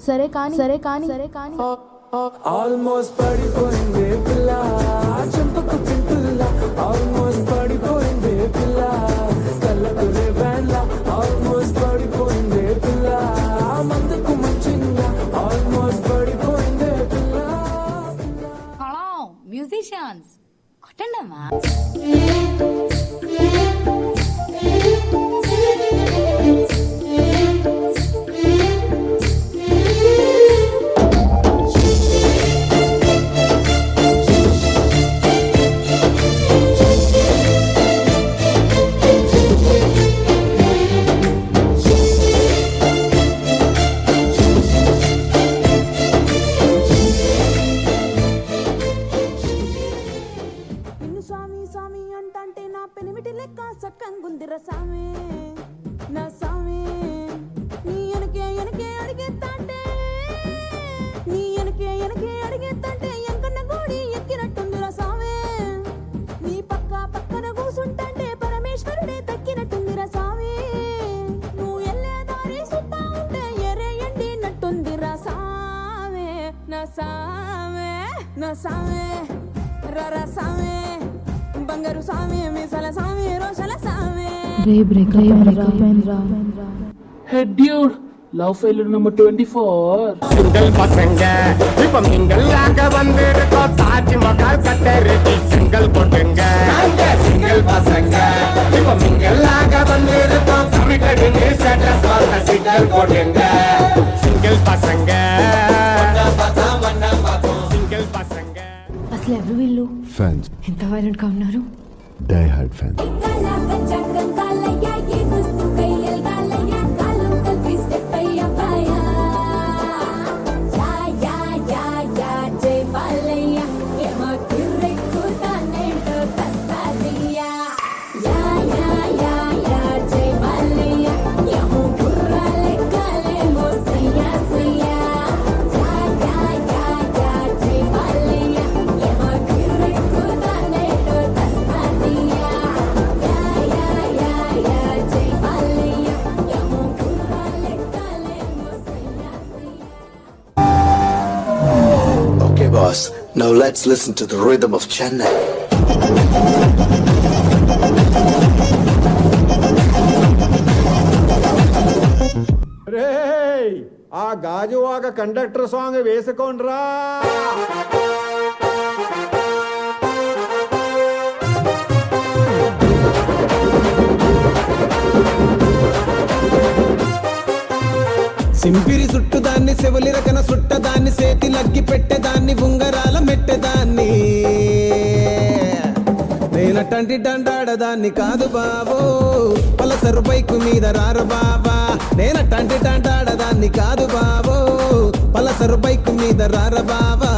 సరే కాని సరే కాని సరే కాని ఆల్మోస్ట్ పడిపోయిందే పిల్ల చెంపకు పింపుల్ల ఆల్మోస్ట్ పడిపోయిందే పిల్ల కళ్ళకు రేబాన్ల ఆల్మోస్ట్ పడిపోయిందే పిల్ల మందుకు మంచింగా ఆల్మోస్ట్ పడిపోయిందే పిల్ల హలో మ్యూజిషియన్స్ కొట్టండమ్మా నిన్ను స్వామి స్వామి అంటంటే నా పెనిమిటి లెక్క సక్కంగుందిర సామే నా సామే నీ ఎనకే ఎనకే అడిగేత్తంటే నీ ఎనకే ఎనకే అడిగేత్తంటే ఎంకన్న గోడి ఎక్కినట్టుందిర సామే నీ పక్క పక్కన కూసుంటంటే పరమేశ్వరుడే దక్కినట్టుందిర సామే నువ్వు ఎల్లే దారి సుత్తా ఉంటే ఎరే ఎండినట్టుందిర సామే నా సామే నా సామే రర సామే బంగారు సామే మిసల సామే రోషల సామే రే బ్రేకప్ హెడ్ dude love failure number 24 single पसंग இப்ப மிங்கல் ஆக வந்திருக்கோ தாஜ்மஹால் கட்டருக்கு சிங்கிள் போட்டுங்க சிங்கிள் பசங்க இப்ப மிங்கல் ஆக வந்திருக்கோ கமிட்டட் ஸ்டேட்டஸ் வாங்க சிங்கிள் போட்டுங்க சிங்கிள் பசங்க சிங்கிள் பசங்க అసలు ఎవరు వీళ్ళు Fans, ఎంత వైలెంట్ గా ఉన్నారు die hard fans. కాలా కచ్చకం కాలయ్య ఈ ముసు కయ్యల్ కాలయ్య కాలం కల్పి స్టెప్ అయ్య పాయా యా యా యా జై బాలయ్య ఏమ కిర్రెక్కు తానేటో తస్సాదియా యా యా యా యా జై బాలయ్య ఏమ కుర్రాలే కాలే మోసయ్యా సయ్యా యా యా యా యా జై బాలయ్య ఏమ కిర్రెక్కు తానేటో తస్సాదియా యా యా యా యా జై బాలయ్య ఏమ కుర్రాలే కాలే మోసయ్యా సయ్యా Okay, boss. Now let's listen to the rhythm of Chennai. రేయ్ ఆ గాజువాక కండక్టర్ సాంగ్ వేసుకోండ్రా సింపిరి సుట్టుదాన్ని సెవలి రకన సుట్టదాన్ని సేతి లగ్గి పెట్టేదాన్ని ఉంగరాల మెట్టేదాన్ని నేనటంటి డండాడదాన్ని కాదు బాబో పలసరు బైకు మీద రారు బాబా నేనటంటి డండాడదాన్ని కాదు బాబో పలసరు బైకు మీద రారు బాబా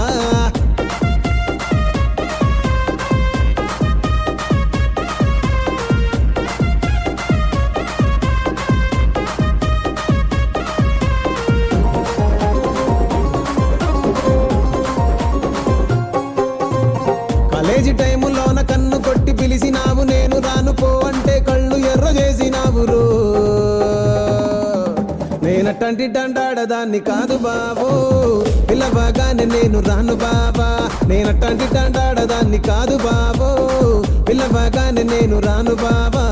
కాలేజీ టైములోన కన్ను కొట్టి పిలిచినావు నేను రాను పో అంటే కళ్ళు ఎర్ర చేసినావు రో నేనట టంటి టంటాడదాన్ని కాదు బాబో పిల్లవగానే నేను రాను బాబా నేను టంటి టంటాడదాన్ని కాదు బాబో పిల్లవగానే నేను రాను బాబా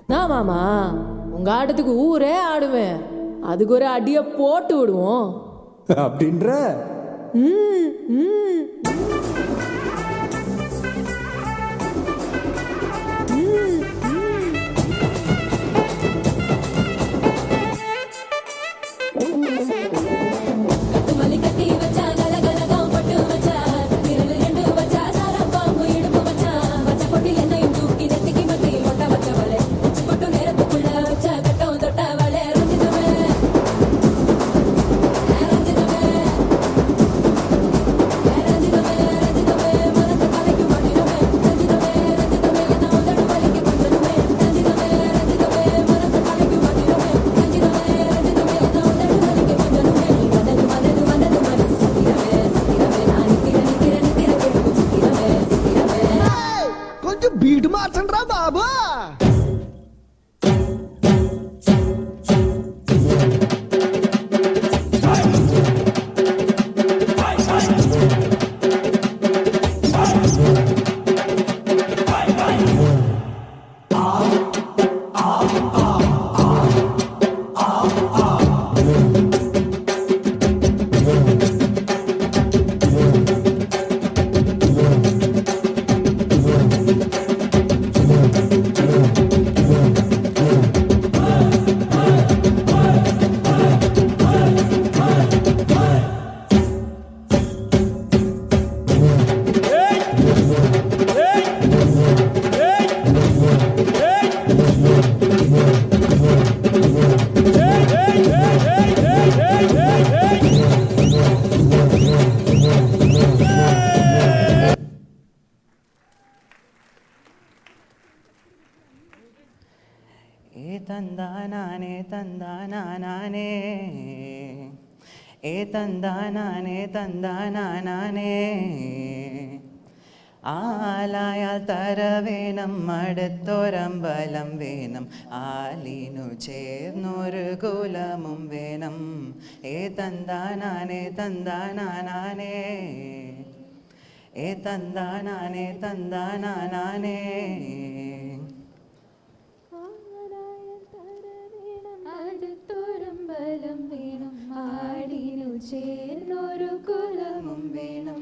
நான் மாமா உங்க ஆட்டத்துக்கு ஊரே ஆடுவேன் அதுக்கு ஒரு அடியை போட்டு விடுவோம் அப்படின்ற బీట్ మార్చండి రా బాబు ತಂದಾನಾನೆ ತಂದಾನಾನೇ ಏ ತಂದಾನಾನೆ ತಂದಾನಾನೇ ആലായാൽ തരവേണം അടുത്തൊരമ്പലം വേണം ആലിനു ചേർന്നൊരു കുലമും വേണം ഏ തന്താനാനെ തന്താനാനേ ഏ തന്താനാനെ തന്താനാനേ അടുത്തൊരമ്പലം വേണം ആലിനു ചേർന്നൊരു കുലമും വേണം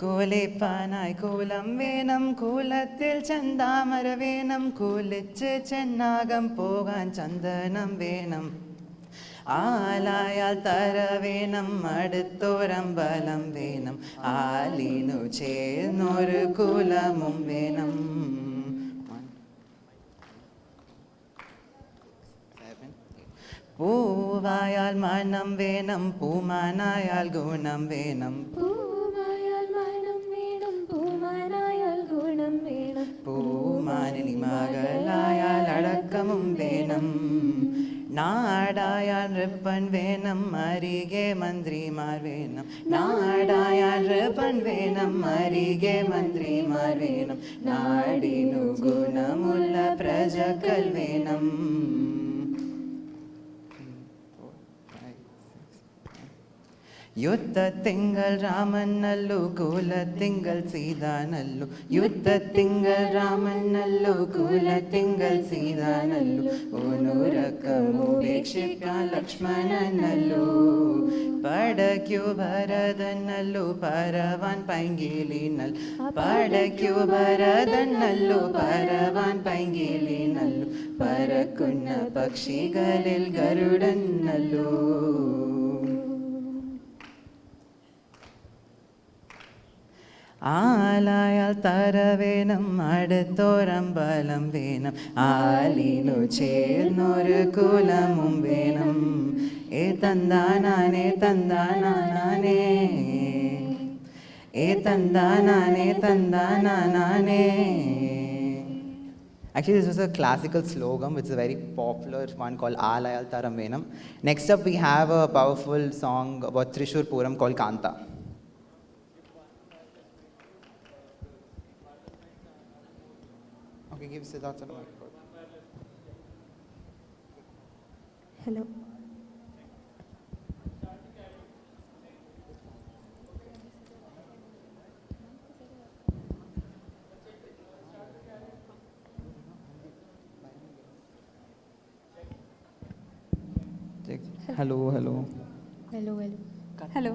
കൂലിപ്പാനായി കൂലം വേണം കൂലത്തിൽ ചന്താമര വേണം കൂലിച്ച് ചെന്നാകം പോകാൻ ചന്ദനം വേണം ആലായാൽ തര വേണം അടുത്തൊരമ്പലം വേണം ആലിനു ചേർന്നൊരു കുലമും വേണം പൂവായാൽ മനം വേണം പൂമാനായാൽ ഗുണം വേണം പൂമാനിനി മകളായാൽ അടക്കമും വേണം നാടായാൽ റിപ്പൺ വേണം അരികെ മന്ത്രിമാർ വേണം നാടായാൽ റിപ്പൺ വേണം അരികെ മന്ത്രിമാർ വേണം നാടിനു ഗുണമുള്ള പ്രജകൾ വേണം യുദ്ധത്തിങ്കൾ രാമനല്ലു കുലത്തിങ്കൾ സീതാനല്ലു യുദ്ധത്തിങ്കൾ രാമനല്ലു കുലത്തിങ്കൾ സീതാനല്ലു ഒന്നുരക്കമുപേക്ഷിക്കാൻ ലക്ഷ്മണനല്ലു പടയ്ക്കു ഭരതനല്ലു പരവാൻ പൈങ്കിളിനൽ പടയ്ക്കു ഭരതനല്ലു പരവാൻ പൈങ്കിളിനല്ലു പറക്കുന്ന പക്ഷികളിൽ ഗരുഡനല്ലു ആലായാൽ തര വേണം അടുത്തൊരമ്പലം വേണം ആലിനു ചേർന്നൊരു കുലമും വേണം ഏ തന്താനാനെ തന്താനാനേ ഏ തന്താനാനെ തന്താനാനേ Actually, this was a classical slogan, which is a very popular one called Alayal Taram Venam. Next up, we have a powerful song about Trishur Puram called Kanta. can give Siddharth a mic. Hello. Hello, hello. Hello, hello. Hello.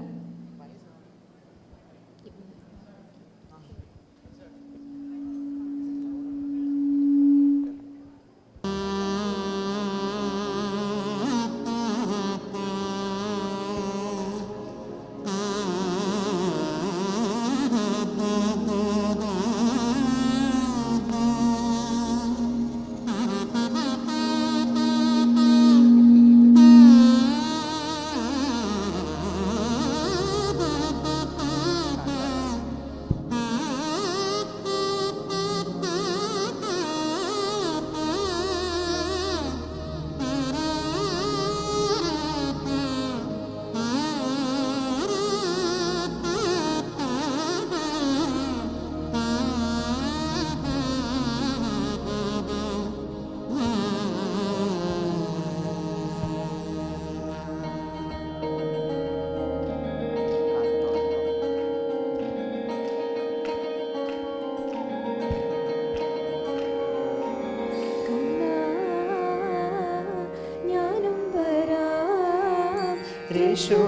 Thrissur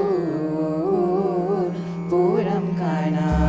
Pooram കാണാം.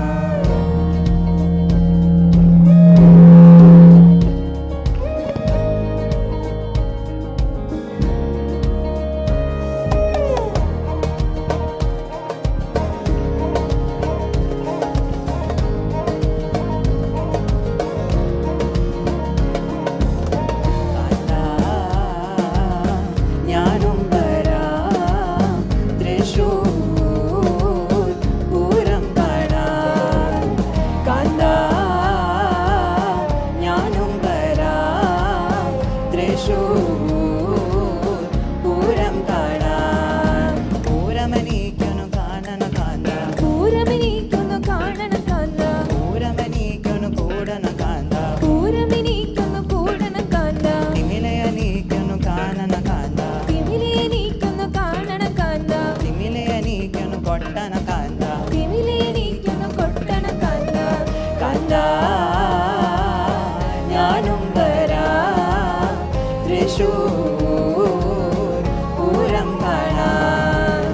ഞാനും വരാം തൃശൂർ പൂരം കാണാൻ. കാന്താ ഞാനും വരാം തൃശൂർ പൂരം കാണാൻ. പൂരമനീക്കൊന്നു കാണണ കാന്ത, പൂരമെനിക്കൊന്നു കാണണം കാന്ത, പൂരമനീക്കൊന്നു കൂടണ കാന്ത, പൂരമെനിക്കൊന്നു കൂടണം കാന്ത, തിമിലയനീക്കൊന്നു കാണണ കാന്ത, തിമിലെനിക്കൊന്നു കാണണം കാന്ത, തിമിലയനീക്കൊന്നു കൊട്ടണ കാന്ത. തിമിലെനിക്കൊന്നു കൊട്ടണം കാന്ത. കാന്ത ഞാനും വരാം തൃശൂർ പൂരം കാണാൻ.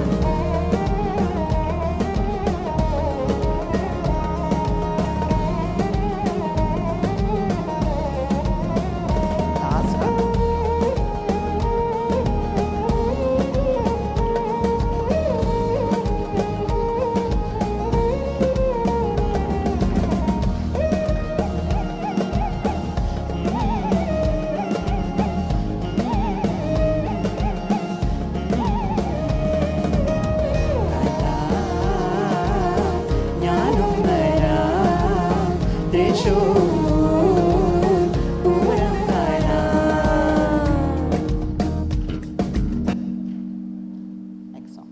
ഞാനും വരാം തൃശൂർ പൂരം കാണാൻ. Next song.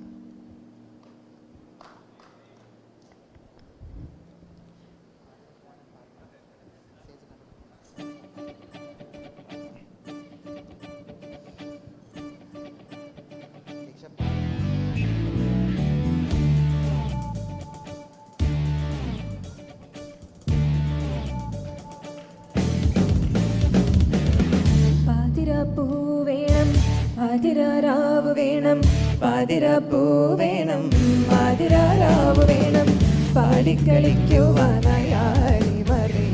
പാതിരാപ്പൂ വേണം, പാതിരാരാവ് വേണം, പാതിരാപ്പൂ വേണം, പാതിരാരാവ് വേണം, പാടിക്കളിക്കുവാനായി ആടിമറേ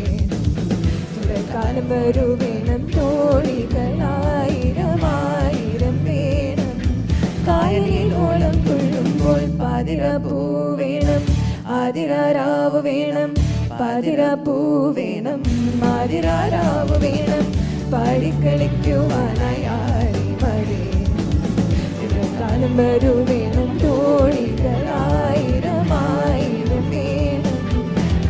തുടക്കാലം വരൂ വേണം, തോണികളായിരമായിരം വേണം, കായലിനോളം തുള്ളുമ്പോൾ പാതിരാപ്പൂ വേണം, ആതിരാരാവ് വേണം, പാതിരാപ്പൂ വേണം, ആതിരാരാവ് വേണം, പാടിക്കളിക്കുവാനായി ആടിമറേ കാലം വരൂ വേണം, തോണികളായിരമായിരം വേണം,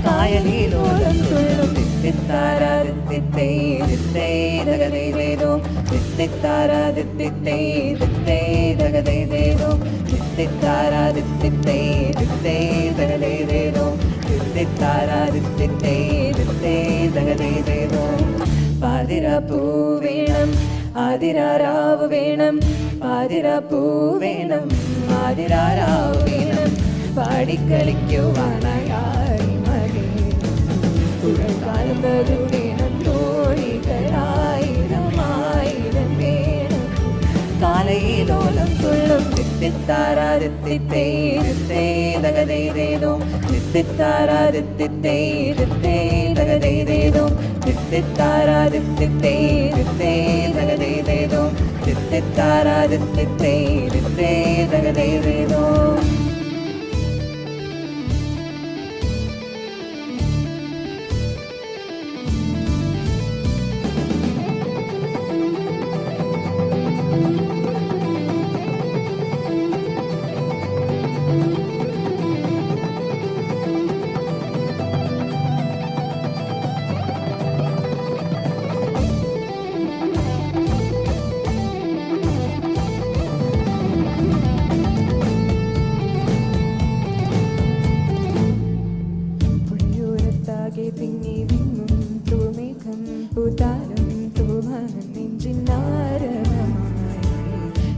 കായലിലോളം തുള്ളും തിത്തിത്താരാതിത്തിത്തേതേതോ തിത്തിത്താരാതിത്തിത്തേതേതോ തിത്തിത്താരാതിത്തിത്തേതേതോ തിത്തിത്താരാതിത്തിത്തേതേതോ പാതിരാപ്പൂ വേണം ആതിരാരാവ് വേണം പാതിരാപ്പൂ വേണം ആതിരാരാവ് വേണം പാടിക്കളിക്കുവാനായി മകേ കാലമ്പതു വേണം തോഴികളായിരം വേണം കാലയിലോലം തുള്ളും തിത്തിത്താരാതിത്തിത്തേതേതോ തിത്തിത്താരാതിത്തിത്തേതേതോ തിത്തിത്താരാതിത്തിത്തേതേതോ തിത്തിത്താരാതിത്തിത്തേതേതോ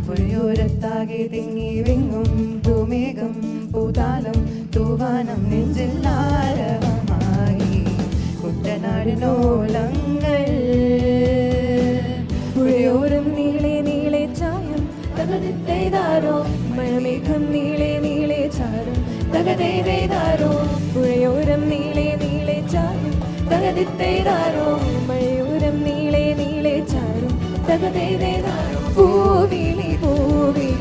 പുഴയോരത്താകെ തിങ്ങി വിങ്ങും തൂമേഘം പൂതാലം തൂവാനം നെഞ്ചിൽ നാരവമായി കുട്ടനാടിനോലങ്ങൾ പുഴയോരം നീളെ നീളെ ചായം തകതിത്തേതാരോ മഴമേഘം നീളെ നീളെ ചാരം തകതേതാരോ പുഴയോരം നീളെ നീളെ ചായം തകതിത്തേതാരോ മഴയോരം നീളെ നീളെ ചാരം തകതേതാരോ പൂവിളി പൂവിളിയാരവമായി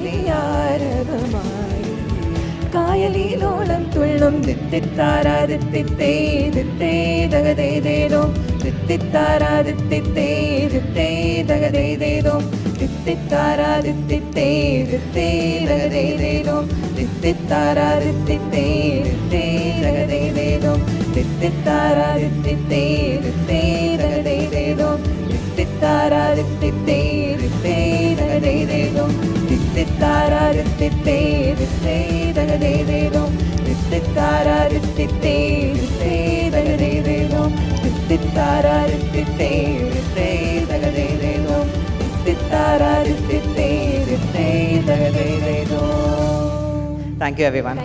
കായലിലോളം തുള്ളും തിത്തിത്താരാതിത്തിത്തേതേതോ തിത്തിത്താരാതിത്തിത്തേതേതോ തിത്തിത്താരാതിത്തിത്തേതേതോ തിത്തിത്താരാതിത്തിത്തേതേതോ തിത്തിത്താരാതിത്തിത്തേതേതോ തിത്തിത്താരാതിത്തിത്തേതേതോ തിത്തിത്താരാതിത്തിത്തേതേതോ തിത്തിത്താരാതിത്തിത്തേതേതോ തിത്തിത്താരാതിത്തിത്തേതേതോ തിത്തിത്താരാതിത്തിത്തേതേതോ. Thank you everyone.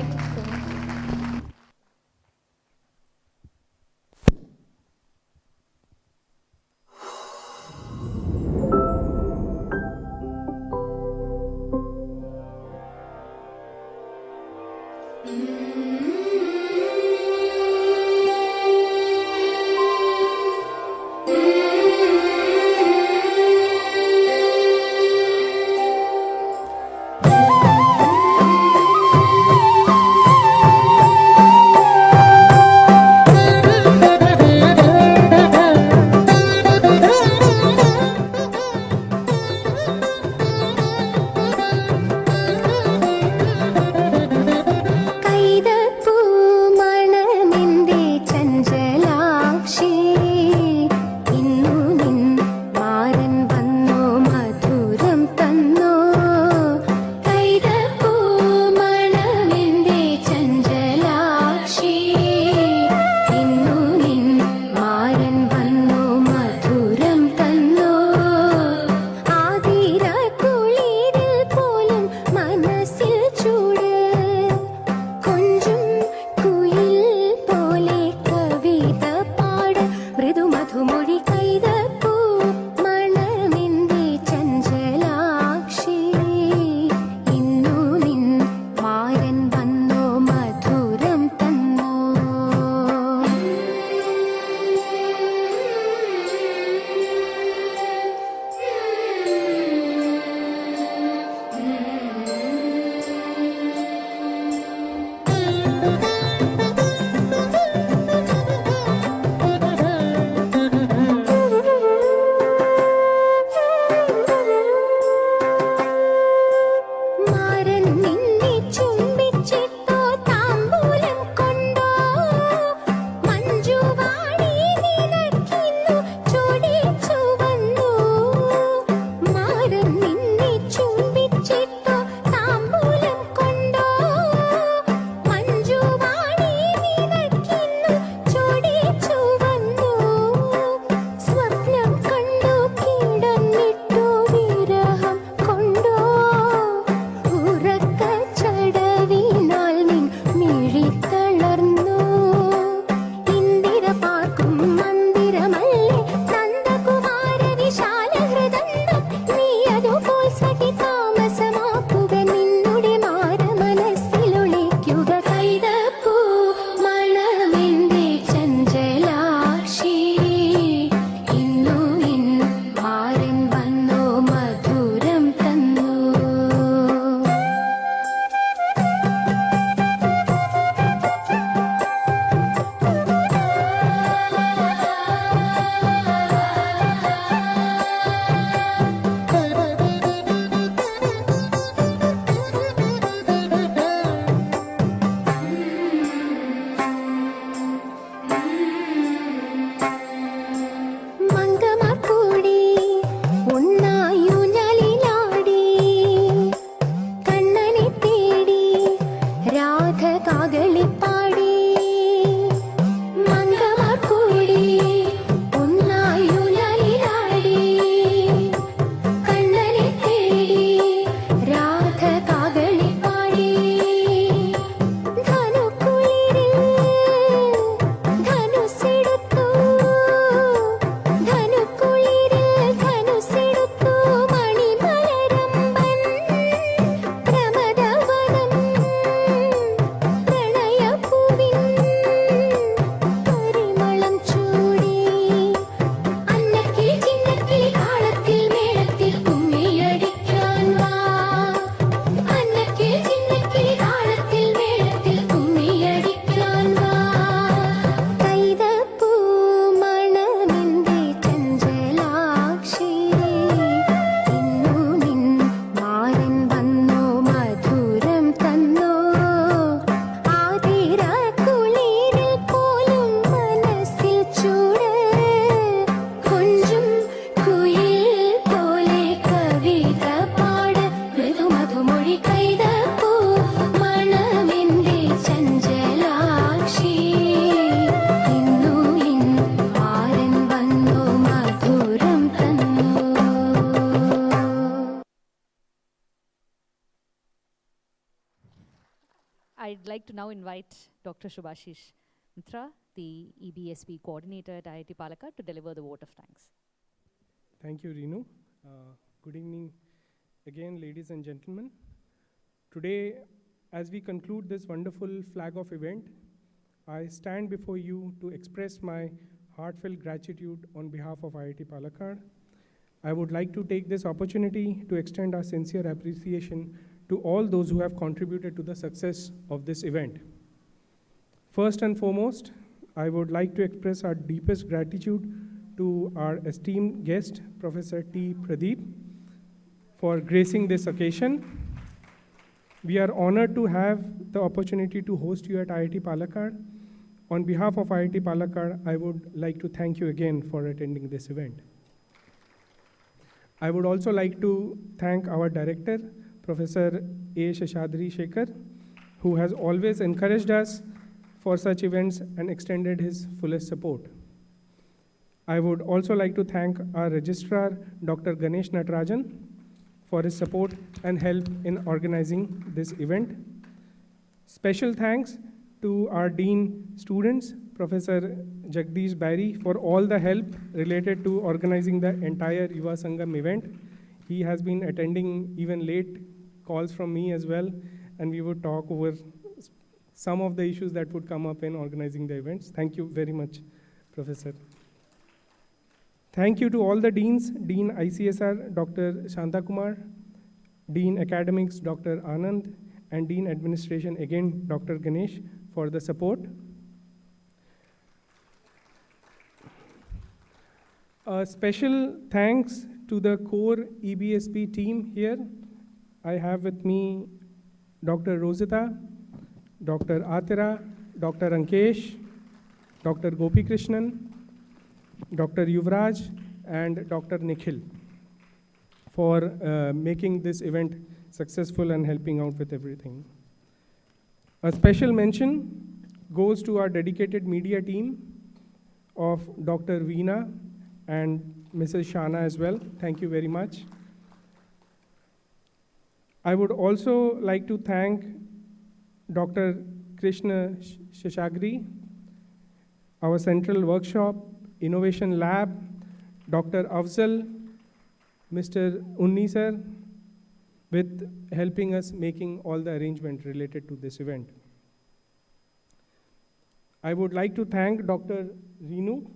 കൈത കാകളിപ്പാടി മംഗമാർ കൂടി ഒന്നായുലാടി കണ്ണനെ തേടി രാധ കാകളിപ്പാടി ധനുക്കുളിരിൽ ധനുസെടുത്തു ധനുക്കുളിരിൽ ധനുസെടുത്തു മണിമലരമ്പൻ പ്രമദവനം പ്രണയപ്പൂവിൻ പരിമളം ചൂടി അന്നക്കിളി ചിന്നക്കിളി താളത്തിൽ മേളത്തിൽ കുമ്മിയടിക്കാൻ വാ അന്നക്കിളി ചിന്നക്കിളി താളത്തിൽ മേളത്തിൽ കുമ്മിയടിക്കാൻ വാ കൈതപ്പൂ മണമെന്റെ ചഞ്ചലാക്ഷി ഇന്നു നിൻ മാരൻ വന്നു മധുരം തന്നു ആതിര കുളിരിൽ പോലും മനസ്സിൽ ചൂട് കൊഞ്ചും കുയിൽ പോലെ കവിത പാട് മൃദുമധുമൊഴി കൈതപ്പൂ മണമെന്റെ ചഞ്ചലാക്ഷി ഇന്നു നിൻ മാരൻ വന്നു മധുരം തന്നു. I'd like to now invite Dr. Shubhashish Mitra, the EBSP coordinator at IIT Palakkad, to deliver the vote of thanks. Thank you, Reenu. Good evening again, ladies and gentlemen. Today, as we conclude this wonderful flag-off event, I stand before you to express my heartfelt gratitude on behalf of IIT Palakkad. I would like to take this opportunity to extend our sincere appreciation to all those who have contributed to the success of this event. First and foremost, I would like to express our deepest gratitude to our esteemed guest, Professor T. Pradeep, for gracing this occasion. We are honored to have the opportunity to host you at IIT Palakkad. On behalf of IIT Palakkad, I would like to thank you again for attending this event. I would also like to thank our director, Professor A. Sheshadri Shekhar, who has always encouraged us for such events and extended his fullest support. I would also like to thank our registrar, Dr. Ganesh Natarajan, for his support and help in organizing this event. Special thanks to our Dean Students, Professor Jagdish Bari, for all the help related to organizing the entire Yuva Sangam event. He has been attending even late calls from me as well, and we would talk over some of the issues that would come up in organizing the events. Thank you very much, Professor. Thank you to all the deans, Dean ICSR, Dr. Shanta Kumar, Dean Academics, Dr. Anand, and Dean Administration, again, Dr. Ganesh, for the support. A special thanks to the core EBSP team here. I have with me Dr. Rosita, Dr. Atira, Dr. Ankesh, Dr. Gopi Krishnan, Dr. Yuvraj, and Dr. Nikhil for making this event successful and helping out with everything. A special mention goes to our dedicated media team of Dr. Veena and Mrs. Shana as well. Thank you very much. I would also like to thank Dr. Krishna Sheshagri, our Central Workshop, Innovation Lab, Dr. Afzal, Mr. Unni sir, with helping us making all the arrangement related to this event. I would like to thank Dr. Reenu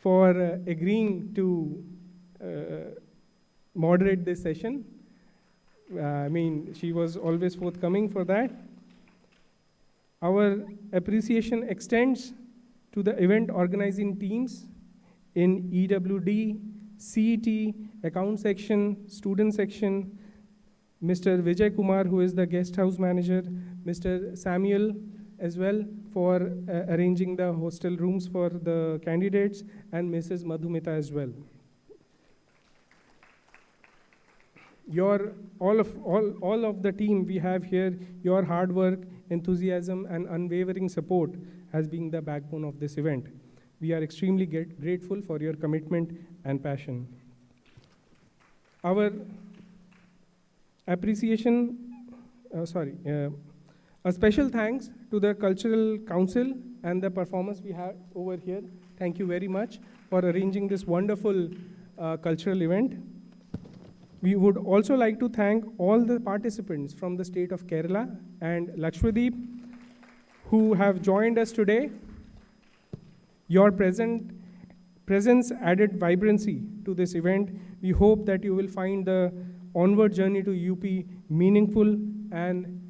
for agreeing to moderate this session. She was always forthcoming for that. Our appreciation extends to the event organizing teams in EWD, CET, account section, student section, Mr. Vijay Kumar, who is the guest house manager, Mr. Samuel as well for arranging the hostel rooms for the candidates, and Mrs. Madhumita as well. All of the team we have here, your hard work enthusiasm, and unwavering support has been the backbone of this event. We are extremely grateful for your commitment and passion. Our appreciation, a special thanks to the Cultural Council and the performers we have over here. Thank you very much for arranging this wonderful cultural event. We would also like to thank all the participants from the state of Kerala and Lakshadweep who have joined us today. Your presence added vibrancy to this event. We hope that you will find the onward journey to UP meaningful and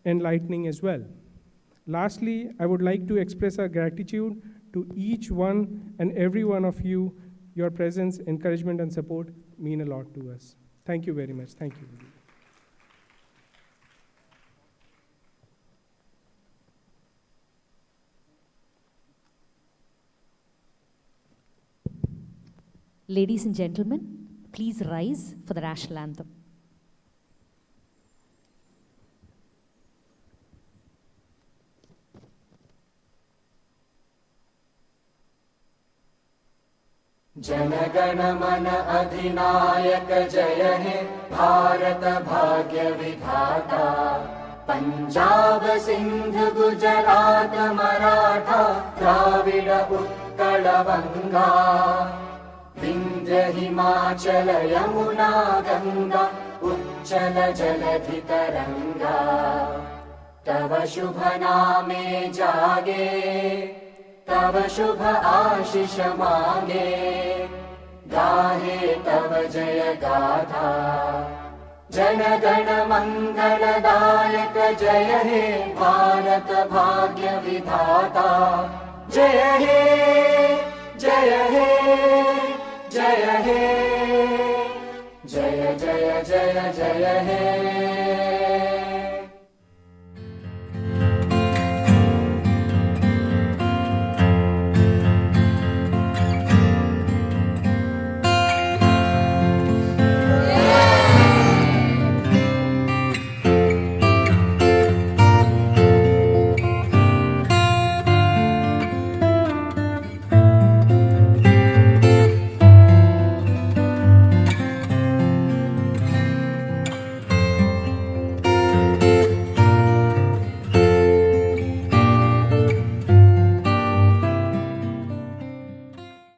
enlightening as well. Lastly, I would like to express our gratitude to each one and every one of you. Your presence, encouragement, and support mean a lot to us. Thank you very much. Thank you. Ladies and gentlemen, please rise for the national anthem. जनगण मन अधिनायक जय हे भारत भाग्य विधाता पंजाब सिंध गुजरात मराठा द्राविड उत्कल बंगा विंध्य हिमाचल यमुना गंगा उच्चल जलधि तरंगा तव शुभ नामे जागे तव शुभ आशीष मांगे गाहे तव जय गाथा जन गण मंगलदायक जय हे भारत भाग्य विधाता जय हे जय हे जय हे जय जय जय जय हे